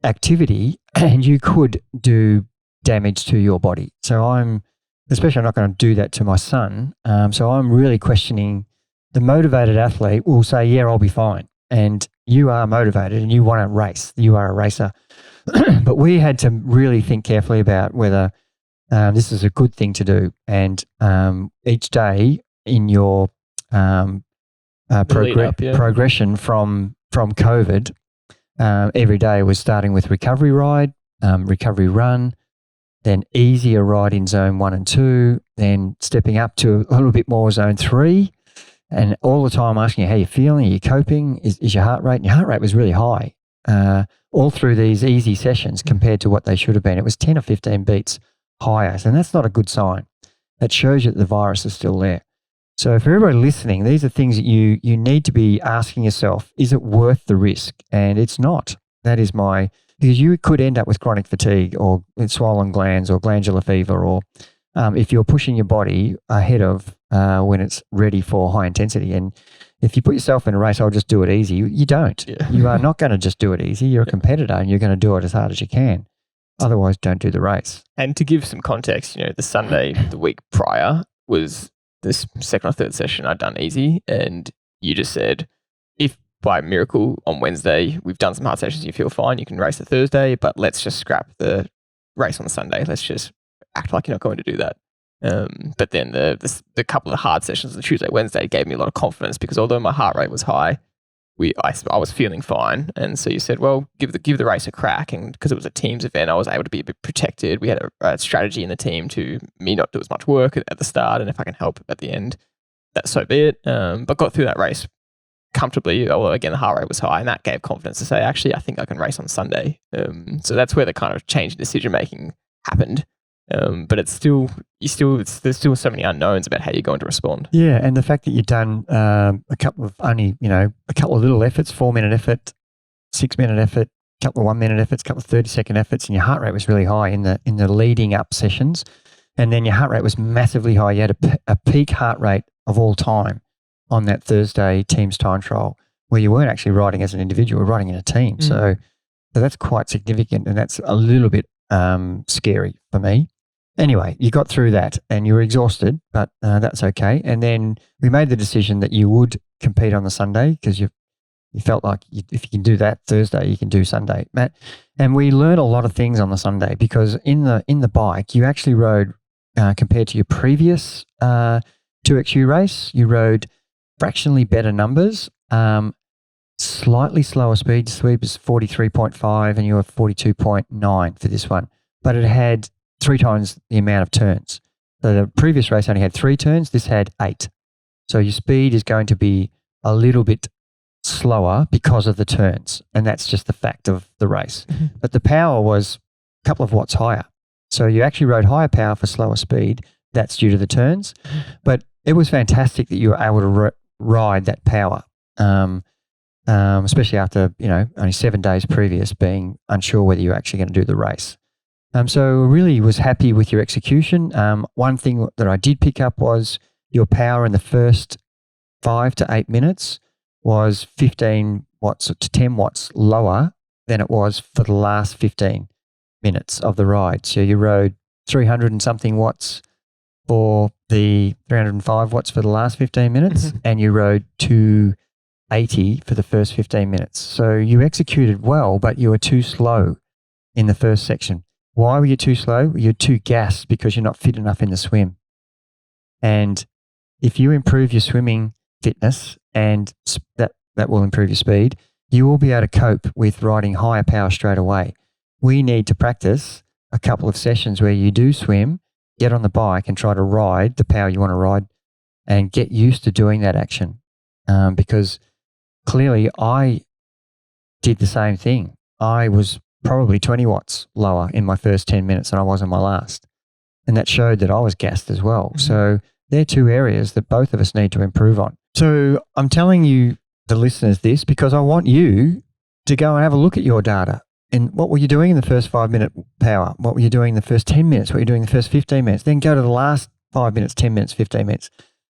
Speaker 2: activity and you could do damage to your body. So I'm not going to do that to my son. So I'm really questioning the motivated athlete will say, yeah, I'll be fine. And you are motivated and you want to race. You are a racer. But we had to really think carefully about whether this is a good thing to do. And each day in your progression from COVID, every day was starting with recovery ride, recovery run, then easier ride in zone 1 and 2, then stepping up to a little bit more zone 3, and all the time asking you how you're feeling, are you coping, is your heart rate? And your heart rate was really high all through these easy sessions compared to what they should have been. It was 10 or 15 beats higher, and that's not a good sign. That shows you that the virus is still there. So for everybody listening, these are things that you need to be asking yourself, is it worth the risk? And it's not. That is because you could end up with chronic fatigue or swollen glands or glandular fever, or if you're pushing your body ahead of when it's ready for high intensity. And if you put yourself in a race, I'll just do it easy. You don't. Yeah. You are not going to just do it easy. You're a competitor and you're going to do it as hard as you can. Otherwise, don't do the race.
Speaker 1: And to give some context, the Sunday, the week prior, was this second or third session I'd done easy. And you just said, if by miracle on Wednesday we've done some hard sessions, you feel fine, you can race the Thursday, but let's just scrap the race on the Sunday. Let's just act like you're not going to do that. But then the couple of hard sessions on the Tuesday, Wednesday gave me a lot of confidence because although my heart rate was high, I was feeling fine. And so you said, well, give the race a crack. And because it was a team's event, I was able to be a bit protected. We had a strategy in the team to me not do as much work at the start. And if I can help at the end, that's so be it. But got through that race comfortably. Although again, the heart rate was high, and that gave confidence to say, actually, I think I can race on Sunday. So that's where the kind of change in decision-making happened. But there's still so many unknowns about how you're going to respond.
Speaker 2: Yeah, and the fact that you've done a couple of little efforts, 4-minute effort, 6-minute effort, a couple of 1-minute efforts, a couple of 30-second efforts, and your heart rate was really high in the leading up sessions, and then your heart rate was massively high. You had a peak heart rate of all time on that Thursday team's time trial, where you weren't actually riding as an individual, you were riding in a team. So that's quite significant, and that's a little bit scary for me. Anyway, you got through that and you were exhausted, but that's okay. And then we made the decision that you would compete on the Sunday because you felt like if you can do that Thursday, you can do Sunday, Matt. And we learned a lot of things on the Sunday because in the bike, you actually rode, compared to your previous 2XU race, you rode fractionally better numbers, slightly slower speed. Sweep is 43.5 and you were 42.9 for this one. But it had 3 times the amount of turns. So the previous race only had 3 turns. This had 8. So your speed is going to be a little bit slower because of the turns. And that's just the fact of the race. Mm-hmm. But the power was a couple of watts higher. So you actually rode higher power for slower speed. That's due to the turns. But it was fantastic that you were able to ride that power. especially after, only 7 days previous being unsure whether you're actually going to do the race. So really was happy with your execution. One thing that I did pick up was your power in the first 5 to 8 minutes was 15 watts to 10 watts lower than it was for the last 15 minutes of the ride. So you rode 300 and something watts for the 305 watts for the last 15 minutes, and you rode 280 for the first 15 minutes. So you executed well, but you were too slow in the first section. Why were you too slow? You're too gassed because you're not fit enough in the swim. And if you improve your swimming fitness, and that will improve your speed, you will be able to cope with riding higher power straight away. We need to practice a couple of sessions where you do swim, get on the bike and try to ride the power you want to ride and get used to doing that action. Because clearly I did the same thing. I was probably 20 watts lower in my first 10 minutes than I was in my last. And that showed that I was gassed as well. So they're two areas that both of us need to improve on. So I'm telling you, the listeners, this because I want you to go and have a look at your data. And what were you doing in the first 5 minute power? What were you doing in the first 10 minutes? What were you doing in the first 15 minutes? Then go to the last 5 minutes, 10 minutes, 15 minutes.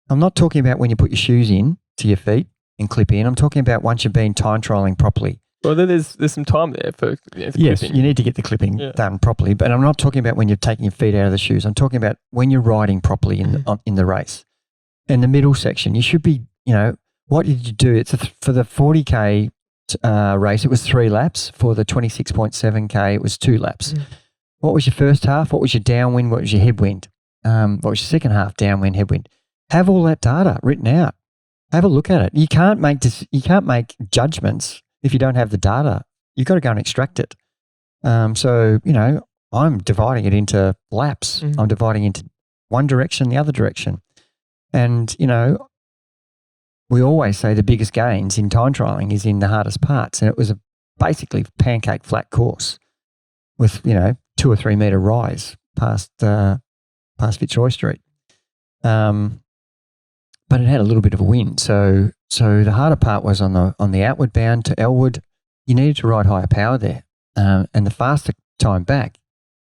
Speaker 2: I'm not talking about when you put your shoes in to your feet and clip in. I'm talking about once you've been time trialing properly.
Speaker 1: Well, there's some time there for
Speaker 2: yes,
Speaker 1: clipping.
Speaker 2: You need to get the clipping done properly. But I'm not talking about when you're taking your feet out of the shoes. I'm talking about when you're riding properly in the race. In the middle section, you should be, what did you do? For the 40K race, it was 3 laps. For the 26.7K, it was 2 laps. What was your first half? What was your downwind? What was your headwind? What was your second half? Downwind, headwind. Have all that data written out. Have a look at it. You can't make judgments if you don't have the data. You've got to go and extract it. So, I'm dividing it into laps. I'm dividing into one direction, the other direction. And, we always say the biggest gains in time trialing is in the hardest parts. And it was a basically pancake flat course with, 2 or 3 metre rise past Fitzroy Street. But it had a little bit of a wind. So the harder part was on the outward bound to Elwood. You needed to ride higher power there. And the faster time back,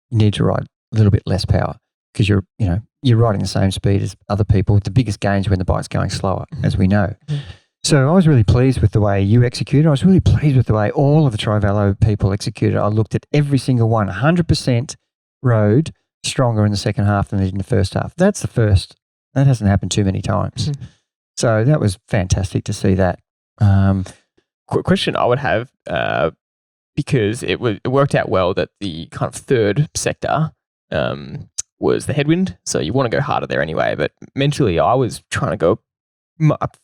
Speaker 2: you need to ride a little bit less power because you're riding the same speed as other people. The biggest gains when the bike's going slower, as we know. So I was really pleased with the way you executed. I was really pleased with the way all of the Trivelo people executed. I looked at every single one. 100% rode stronger in the second half than they did in the first half. That's the first. That hasn't happened too many times. So that was fantastic to see that.
Speaker 1: Quick question I would have, because it worked out well that the kind of third sector was the headwind. So you want to go harder there anyway. But mentally, I was trying to go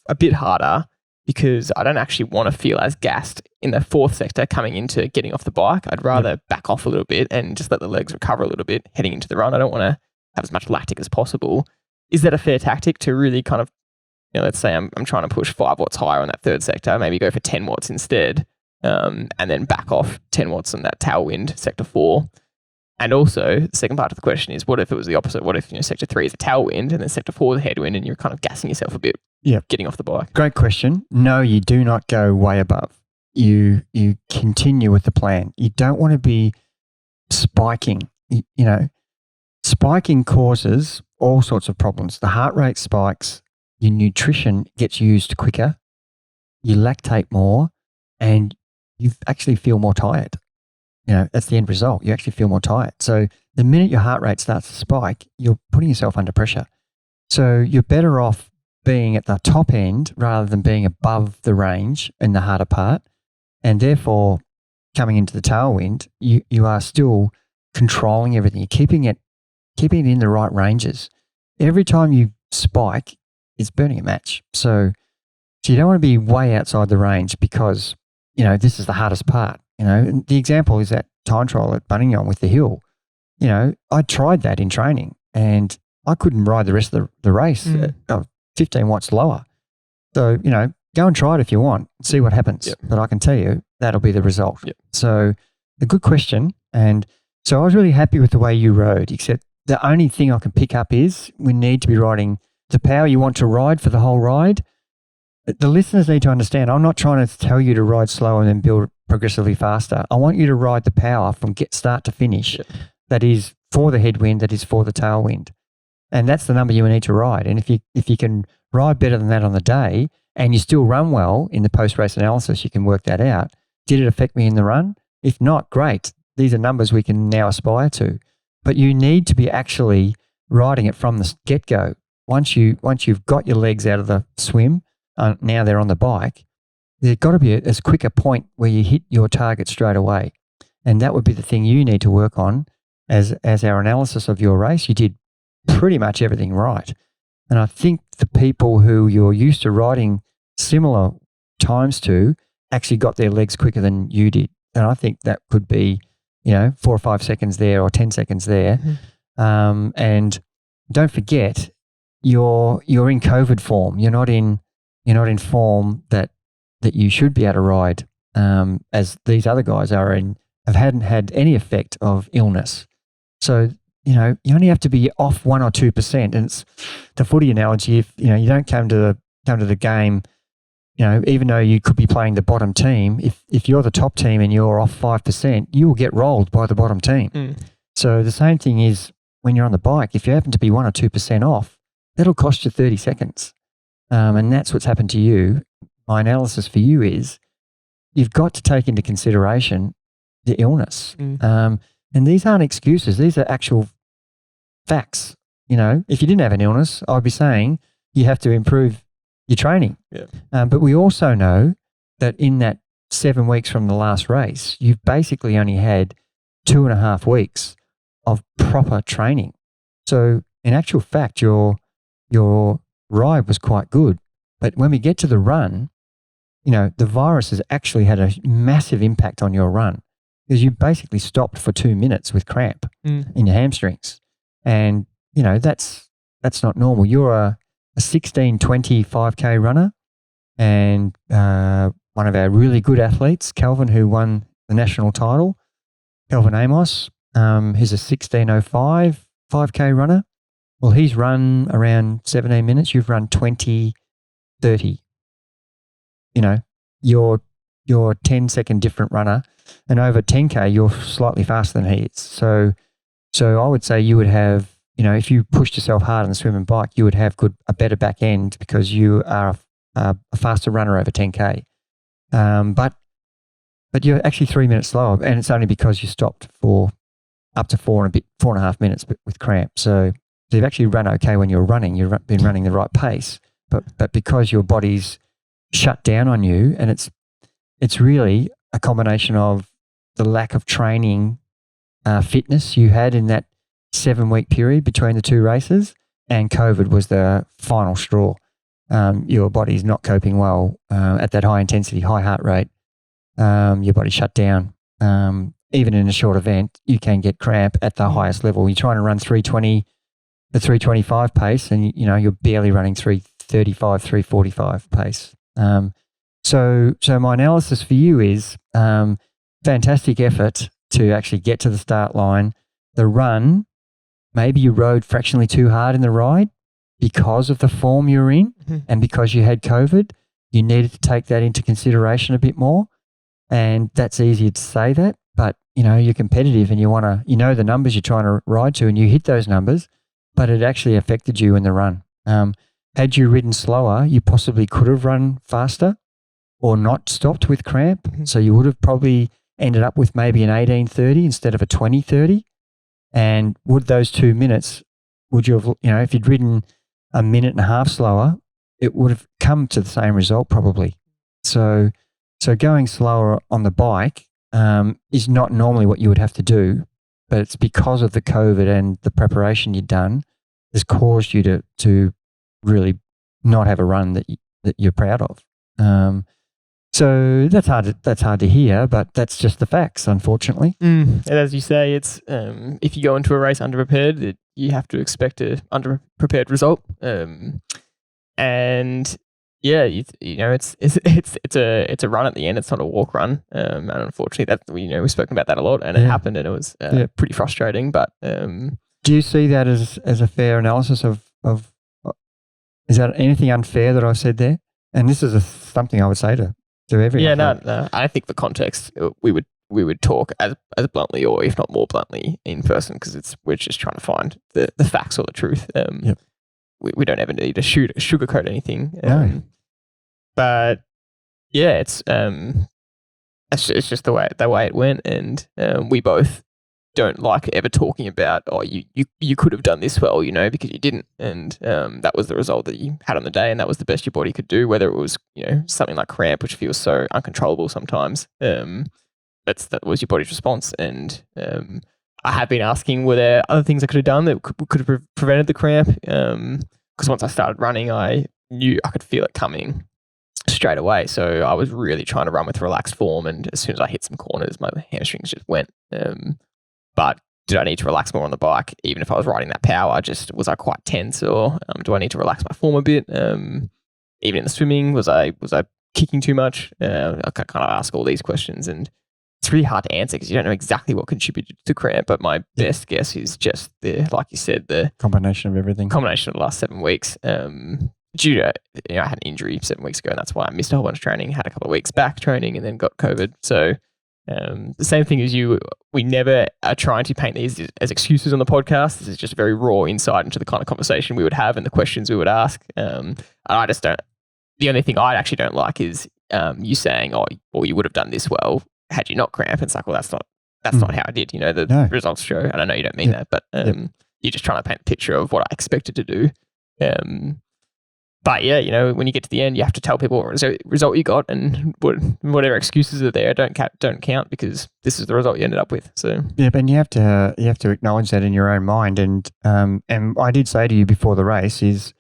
Speaker 1: a bit harder because I don't actually want to feel as gassed in the fourth sector coming into getting off the bike. I'd rather back off a little bit and just let the legs recover a little bit heading into the run. I don't want to have as much lactic as possible. Is that a fair tactic to really kind of, let's say I'm trying to push 5 watts higher on that third sector, maybe go for 10 watts instead, and then back off 10 watts on that tailwind, sector 4. And also, the second part of the question is, what if it was the opposite? What if sector 3 is a tailwind and then sector 4 is a headwind and you're kind of gassing yourself a bit getting off the bike?
Speaker 2: Great question. No, you do not go way above. You continue with the plan. You don't want to be spiking. Spiking causes all sorts of problems. The heart rate spikes, your nutrition gets used quicker, you lactate more, and you actually feel more tired. That's the end result. You actually feel more tired. So the minute your heart rate starts to spike, you're putting yourself under pressure. So you're better off being at the top end rather than being above the range in the harder part. And therefore, coming into the tailwind, you are still controlling everything. You're keeping it in the right ranges. Every time you spike, it's burning a match. So you don't want to be way outside the range because, this is the hardest part. And the example is that time trial at Buninyong with the hill. I tried that in training and I couldn't ride the rest of the race at 15 watts lower. So, go and try it if you want, see what happens. But I can tell you that'll be the result. So a good question. And so I was really happy with the way you rode, except the only thing I can pick up is we need to be riding the power you want to ride for the whole ride. the listeners need to understand, I'm not trying to tell you to ride slower and then build progressively faster. I want you to ride the power from start to finish.
Speaker 1: Yeah.
Speaker 2: That is for the headwind, that is for the tailwind. And that's the number you need to ride. And if you can ride better than that on the day and you still run well in the post-race analysis, you can work that out. Did it affect me in the run? If not, great. These are numbers we can now aspire to. But you need to be actually riding it from the get-go. Once you've got your legs out of the swim, now they're on the bike, there's got to be as quick a point where you hit your target straight away. And that would be the thing you need to work on as our analysis of your race. You did pretty much everything right. And I think the people who you're used to riding similar times to actually got their legs quicker than you did. And I think that could be, 4 or 5 seconds there or 10 seconds there. Mm-hmm. And don't forget, you're in COVID form. You're not in form that you should be able to ride as these other guys hadn't had any effect of illness. So, you only have to be off 1 or 2%. And it's the footy analogy. If, you don't come to the game, even though you could be playing the bottom team, if you're the top team and you're off 5%, you will get rolled by the bottom team. Mm. So the same thing is when you're on the bike, if you happen to be 1 or 2% off, that'll cost you 30 seconds. And that's what's happened to you. My analysis for you is you've got to take into consideration the illness. Mm. And these aren't excuses. These are actual facts. If you didn't have an illness, I'd be saying you have to improve your training. Yeah. But we also know that in that 7 weeks from the last race, you've basically only had 2.5 weeks of proper training. So in actual fact, your ride was quite good. But when we get to the run, the virus has actually had a massive impact on your run because you basically stopped for 2 minutes with cramp in your hamstrings. And, that's not normal. You're a 16:20 5K runner and one of our really good athletes, Kelvin, who won the national title, Kelvin Amos, who's a 16:05 5K runner. Well, he's run around 17 minutes. You've run 20:30. You're a 10-second different runner, and over 10K, you're slightly faster than he is. So I would say you would have, if you pushed yourself hard on the swim and bike, you would have a better back end because you are a faster runner over 10K. But you're actually 3 minutes slower, and it's only because you stopped for up to 4.5 minutes with cramp. So you've actually run okay when you're running. You've been running the right pace, but because your body's shut down on you, and it's really a combination of the lack of training fitness you had in that 7-week period between the two races, and COVID was the final straw. Your body's not coping well at that high intensity, high heart rate. Your body shut down. Even in a short event, you can get cramp at the highest level. You're trying to run 320, the 325 pace, and you're barely running 335, 345 pace. So my analysis for you is fantastic effort to actually get to the start line. The run, maybe you rode fractionally too hard in the ride because of the form you're in and because you had COVID. You needed to take that into consideration a bit more. And that's easier to say that, but you're competitive and you want to, the numbers you're trying to ride to, and you hit those numbers, but it actually affected you in the run. Had you ridden slower, you possibly could have run faster or not stopped with cramp. Mm-hmm. So you would have probably ended up with maybe an 18:30 instead of a 20:30. And would those 2 minutes, would you have, if you'd ridden a minute and a half slower, it would have come to the same result probably. So going slower on the bike is not normally what you would have to do, but it's because of the COVID and the preparation you'd done has caused you to really not have a run that you're proud of. So that's hard to hear, but that's just the facts, unfortunately.
Speaker 1: And as you say, it's if you go into a race underprepared, you have to expect an underprepared result. And yeah, it's a run at the end. It's not a walk run. And unfortunately, that we've spoken about that a lot, and it happened, and it was pretty frustrating. But
Speaker 2: do you see that as a fair analysis of? Is that anything unfair that I've said there? And this is something I would say to every athlete.
Speaker 1: No. I think for context, we would talk as bluntly, or if not more bluntly, in person, because we're just trying to find the facts or the truth.
Speaker 2: Yep.
Speaker 1: We don't ever need to sugarcoat anything.
Speaker 2: No.
Speaker 1: But yeah, it's just the way it went, and we both don't like ever talking about, oh, you could have done this well, because you didn't, and that was the result that you had on the day, and that was the best your body could do. Whether it was something like cramp, which feels so uncontrollable sometimes, that was your body's response. And I have been asking, were there other things I could have done that could have prevented the cramp? Because once I started running, I knew I could feel it coming straight away. So I was really trying to run with relaxed form, and as soon as I hit some corners, my hamstrings just went. But did I need to relax more on the bike, even if I was riding that power? Was I quite tense, or do I need to relax my form a bit? Even in the swimming, was I kicking too much? I kind of ask all these questions, and it's really hard to answer because you don't know exactly what contributed to cramp. But my best guess is just like you said, the
Speaker 2: combination of everything.
Speaker 1: Combination of the last 7 weeks. Due to, I had an injury 7 weeks ago, and that's why I missed a whole bunch of training. Had a couple of weeks back training, and then got COVID. So the same thing as you, we never are trying to paint these as excuses on the podcast. This is just very raw insight into the kind of conversation we would have and the questions we would ask. I just don't. The only thing I actually don't like is you saying, "Oh, well, you would have done this well had you not cramp." It's like, well, that's not how I did. The results show, and I know you don't mean that, but you're just trying to paint a picture of what I expected to do. But yeah, when you get to the end, you have to tell people what result you got, and whatever excuses are there don't count, because this is the result you ended up with. So
Speaker 2: yeah, but you have to acknowledge that in your own mind, and I did say to you before the race is,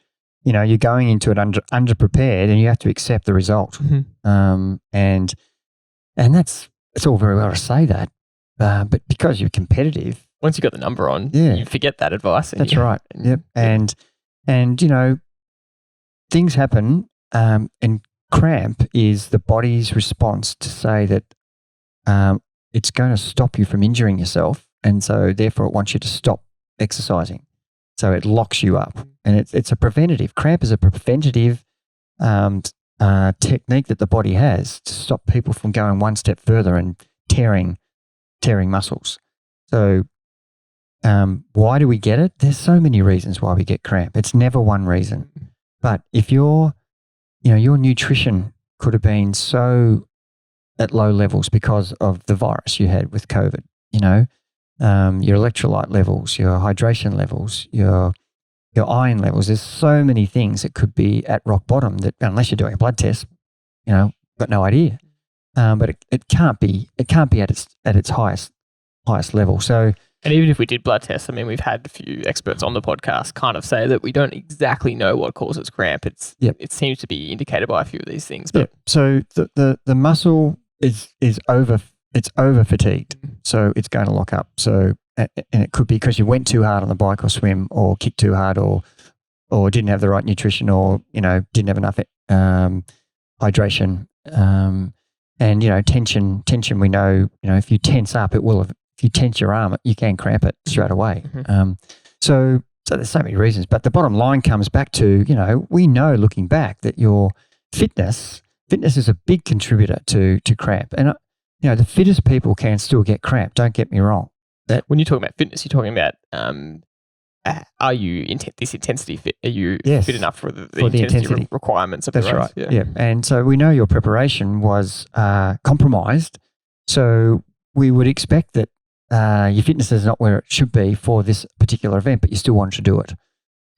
Speaker 2: you're going into it underprepared, and you have to accept the result.
Speaker 1: Mm-hmm.
Speaker 2: And it's all very well to say that, but because you're competitive,
Speaker 1: once you got the number on, you forget that advice.
Speaker 2: That's right. Yep. And things happen, and cramp is the body's response to say that it's going to stop you from injuring yourself, and so therefore it wants you to stop exercising. So it locks you up, and it's a preventative. Cramp is a preventative technique that the body has to stop people from going one step further and tearing muscles. So why do we get it? There's so many reasons why we get cramp. It's never one reason. But if your nutrition could have been so at low levels because of the virus you had with COVID, your electrolyte levels, your hydration levels, your iron levels, there's so many things that could be at rock bottom that, unless you're doing a blood test, got no idea. But it can't be at its highest level. So.
Speaker 1: And even if we did blood tests, I mean, we've had a few experts on the podcast kind of say that we don't exactly know what causes cramp. It seems to be indicated by a few of these things. But
Speaker 2: so the muscle is over fatigued, so it's going to lock up. So, and it could be because you went too hard on the bike or swim, or kicked too hard, or didn't have the right nutrition, or didn't have enough hydration. And tension. We know if you tense up, it will have. If you tense your arm, you can cramp it straight away.
Speaker 1: Mm-hmm.
Speaker 2: So there's so many reasons, but the bottom line comes back to, we know looking back that your fitness is a big contributor to cramp. And, the fittest people can still get cramp. Don't get me wrong.
Speaker 1: When you're talking about fitness, you're talking about, are you this intensity fit? Are you fit enough for the intensity requirements of the race?
Speaker 2: That's right. Yeah. And so we know your preparation was compromised. So we would expect that your fitness is not where it should be for this particular event, but you still want to do it.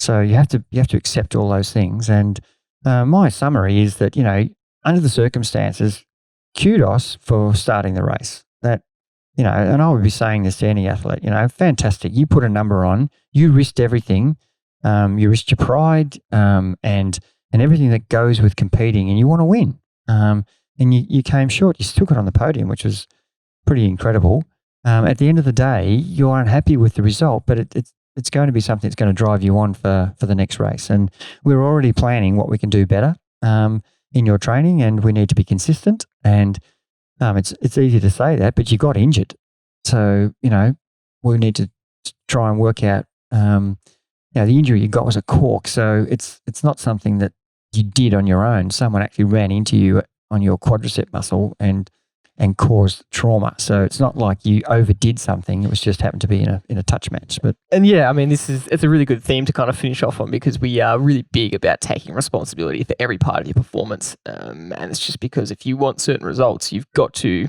Speaker 2: So you have to accept all those things. And my summary is that, under the circumstances, kudos for starting the race. That, and I would be saying this to any athlete, fantastic. You put a number on, you risked everything. You risked your pride and everything that goes with competing, and you want to win. And you came short. You still got on the podium, which was pretty incredible. At the end of the day, you're unhappy with the result, but it's going to be something that's going to drive you on for the next race. And we're already planning what we can do better in your training, and we need to be consistent. And it's easy to say that, but you got injured. So, we need to try and work out, the injury you got was a cork. So it's not something that you did on your own, someone actually ran into you on your quadricep muscle and caused trauma. So it's not like you overdid something. It was just happened to be in a touch match.
Speaker 1: And yeah, I mean, it's a really good theme to kind of finish off on, because we are really big about taking responsibility for every part of your performance. And it's just because if you want certain results, you've got to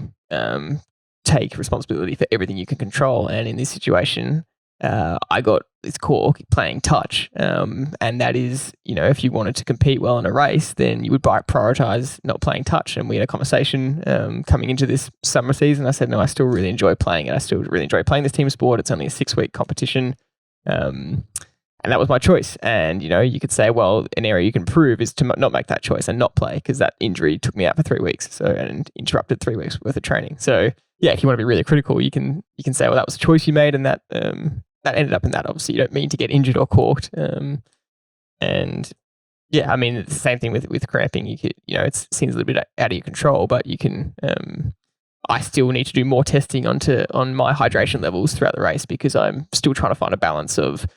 Speaker 1: take responsibility for everything you can control. And in this situation, I got this cork playing touch. And that is, if you wanted to compete well in a race, then you would prioritize not playing touch. And we had a conversation coming into this summer season. I said, no, I still really enjoy playing it. I still really enjoy playing this team sport. It's only a 6-week competition. And that was my choice. And, you could say, well, an area you can improve is to not make that choice and not play, because that injury took me out for 3 weeks and interrupted 3 weeks worth of training. So yeah, if you want to be really critical, you can say, well, that was a choice you made, and that ended up in that. Obviously, you don't mean to get injured or corked. And yeah, I mean, it's the same thing with cramping. You could, it seems a little bit out of your control, but you can. I still need to do more testing on my hydration levels throughout the race, because I'm still trying to find a balance of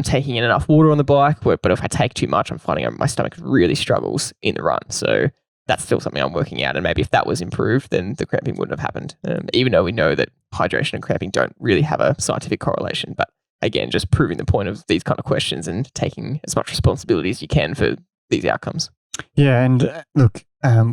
Speaker 1: taking in enough water on the bike. But if I take too much, I'm finding my stomach really struggles in the run. So that's still something I'm working out. And maybe if that was improved, then the cramping wouldn't have happened. Even though we know that hydration and cramping don't really have a scientific correlation. But again, just proving the point of these kind of questions and taking as much responsibility as you can for these outcomes.
Speaker 2: Yeah, and look,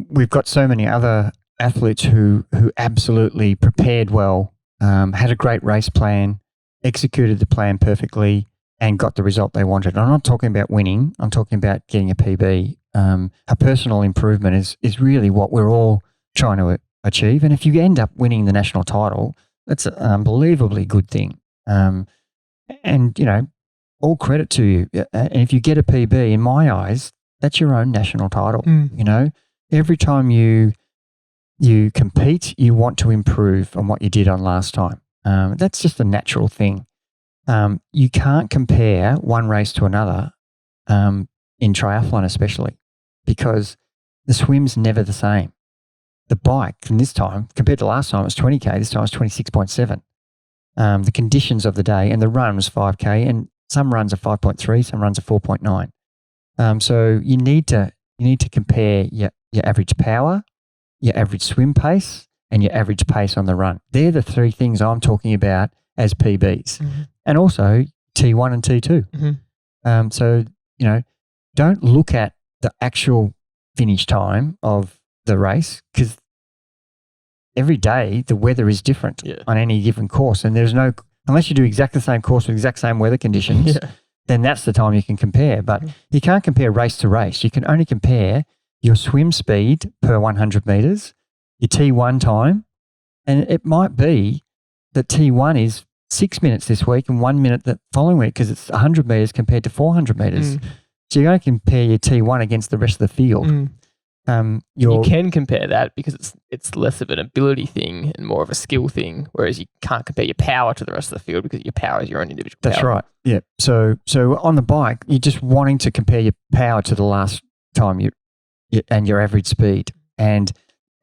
Speaker 2: we've got so many other athletes who absolutely prepared well, had a great race plan, executed the plan perfectly, and got the result they wanted. I'm not talking about winning. I'm talking about getting a PB. A personal improvement is really what we're all trying to achieve. And if you end up winning the national title, that's an unbelievably good thing. And, all credit to you. And if you get a PB, in my eyes, that's your own national title. Every time you compete, you want to improve on what you did on last time. That's just a natural thing. You can't compare one race to another in triathlon especially, because the swim's never the same. The bike from this time, compared to last time, it was 20K. This time it's 26.7. The conditions of the day, and the run was 5K, and some runs are 5.3, some runs are 4.9. So you need to compare your average power, your average swim pace, and your average pace on the run. They're the three things I'm talking about as PBs, and also T1 and T2. So don't look at the actual finish time of the race, because every day the weather is different on any given course, and there's no, unless you do exactly the same course with exact same weather conditions, then that's the time you can compare. But you can't compare race to race. You can only compare your swim speed per 100 meters, your T1 time, and it might be that T1 is 6 minutes this week and 1 minute the following week, because it's 100 meters compared to 400 meters. So you're going to compare your T1 against the rest of the field. You
Speaker 1: can compare that because it's less of an ability thing and more of a skill thing, whereas you can't compare your power to the rest of the field because your power is your own individual power.
Speaker 2: That's right. Yeah. So on the bike, you're just wanting to compare your power to the last time and your average speed. And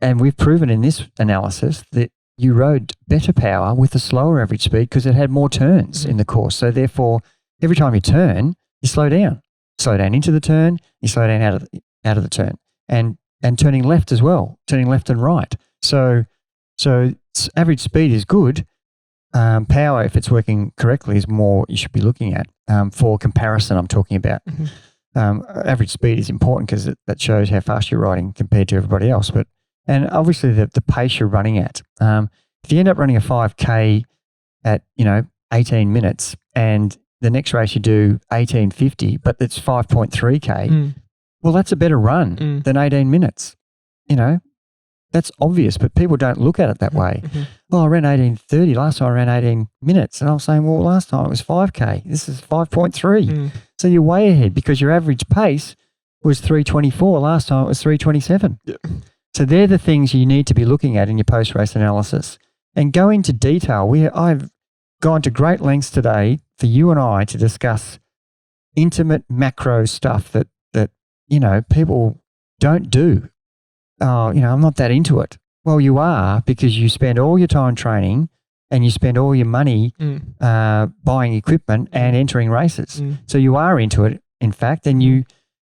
Speaker 2: we've proven in this analysis that you rode better power with a slower average speed because it had more turns in the course. So therefore, every time you turn, you slow down. Slow down into the turn, you slow down out of the turn. And turning left as well, turning left and right. So average speed is good. Power, if it's working correctly, is more you should be looking at. For comparison, I'm talking about. Average speed is important because that shows how fast you're riding compared to everybody else. And obviously the pace you're running at. If you end up running a 5K at 18 minutes, and the next race you do 18:50, but it's 5.3K. Well, that's a better run than 18 minutes. That's obvious, but people don't look at it that way. Well, I ran 18:30. Last time I ran 18 minutes. And I was saying, well, last time it was 5K. This is 5.3. So you're way ahead because your average pace was 3:24. Last time it was 3:27. So they're the things you need to be looking at in your post-race analysis. And go into detail. I've gone to great lengths today for you and I to discuss intimate macro stuff that people don't do. I'm not that into it. Well, you are, because you spend all your time training and you spend all your money buying equipment and entering races. So you are into it, in fact, and you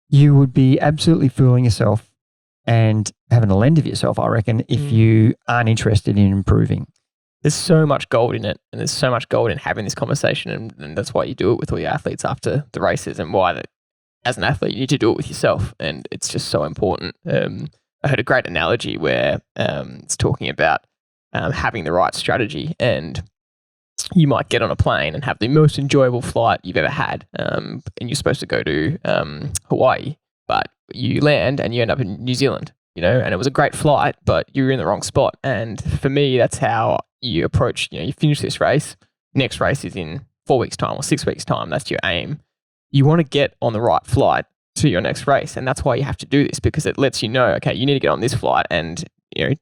Speaker 2: you would be absolutely fooling yourself and having a lend of yourself, I reckon, if you aren't interested in improving.
Speaker 1: There's so much gold in it, and there's so much gold in having this conversation, and that's why you do it with all your athletes after the races, and why that as an athlete you need to do it with yourself, and it's just so important. I heard a great analogy where it's talking about having the right strategy, and you might get on a plane and have the most enjoyable flight you've ever had, and you're supposed to go to Hawaii, but you land and you end up in New Zealand, and it was a great flight, but you were in the wrong spot. And for me, that's how you approach, you finish this race, next race is in 4 weeks' time or 6 weeks' time. That's your aim. You want to get on the right flight to your next race. And that's why you have to do this, because it lets you know, okay, you need to get on this flight and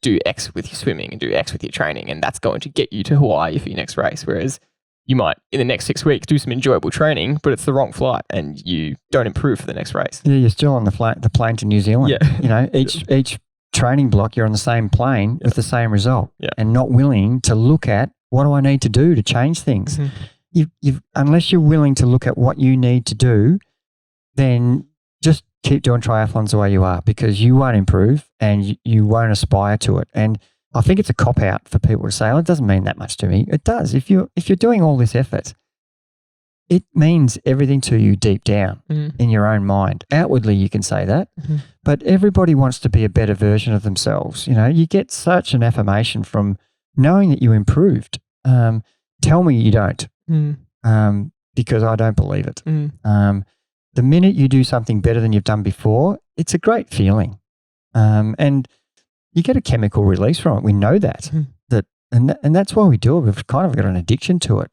Speaker 1: do X with your swimming and do X with your training. And that's going to get you to Hawaii for your next race. Whereas you might, in the next 6 weeks, do some enjoyable training, but it's the wrong flight and you don't improve for the next race.
Speaker 2: Yeah, you're still on the plane to New Zealand.
Speaker 1: Yeah.
Speaker 2: Each training block, you're on the same plane with the same result, and not willing to look at what do I need to do to change things. Unless you're willing to look at what you need to do, then just keep doing triathlons the way you are, because you won't improve and you won't aspire to it. And I think it's a cop-out for people to say, oh, it doesn't mean that much to me. It does. If you're doing all this effort, it means everything to you deep down in your own mind. Outwardly, you can say that, but everybody wants to be a better version of themselves. You get such an affirmation from knowing that you improved. Tell me you don't, because I don't believe it. The minute you do something better than you've done before, it's a great feeling. And you get a chemical release from it. We know that. And that's why we do it. We've kind of got an addiction to it.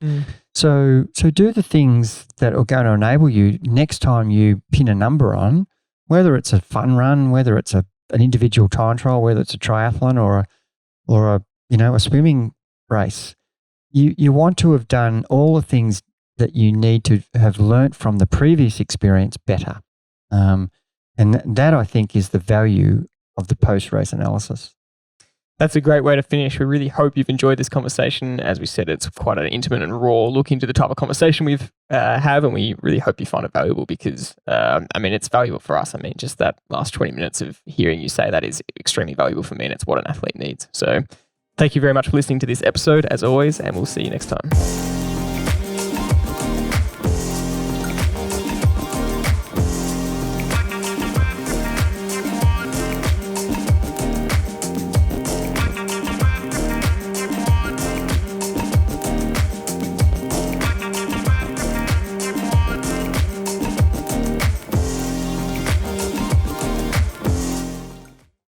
Speaker 2: So do the things that are going to enable you next time you pin a number on, whether it's a fun run, whether it's an individual time trial, whether it's a triathlon or a swimming race. You want to have done all the things that you need to have learnt from the previous experience better. And that, I think, is the value of the post-race analysis.
Speaker 1: That's a great way to finish. We really hope you've enjoyed this conversation. As we said, it's quite an intimate and raw look into the type of conversation we've have, and we really hope you find it valuable because, it's valuable for us. Just that last 20 minutes of hearing you say that is extremely valuable for me, and it's what an athlete needs. So thank you very much for listening to this episode, as always, and we'll see you next time.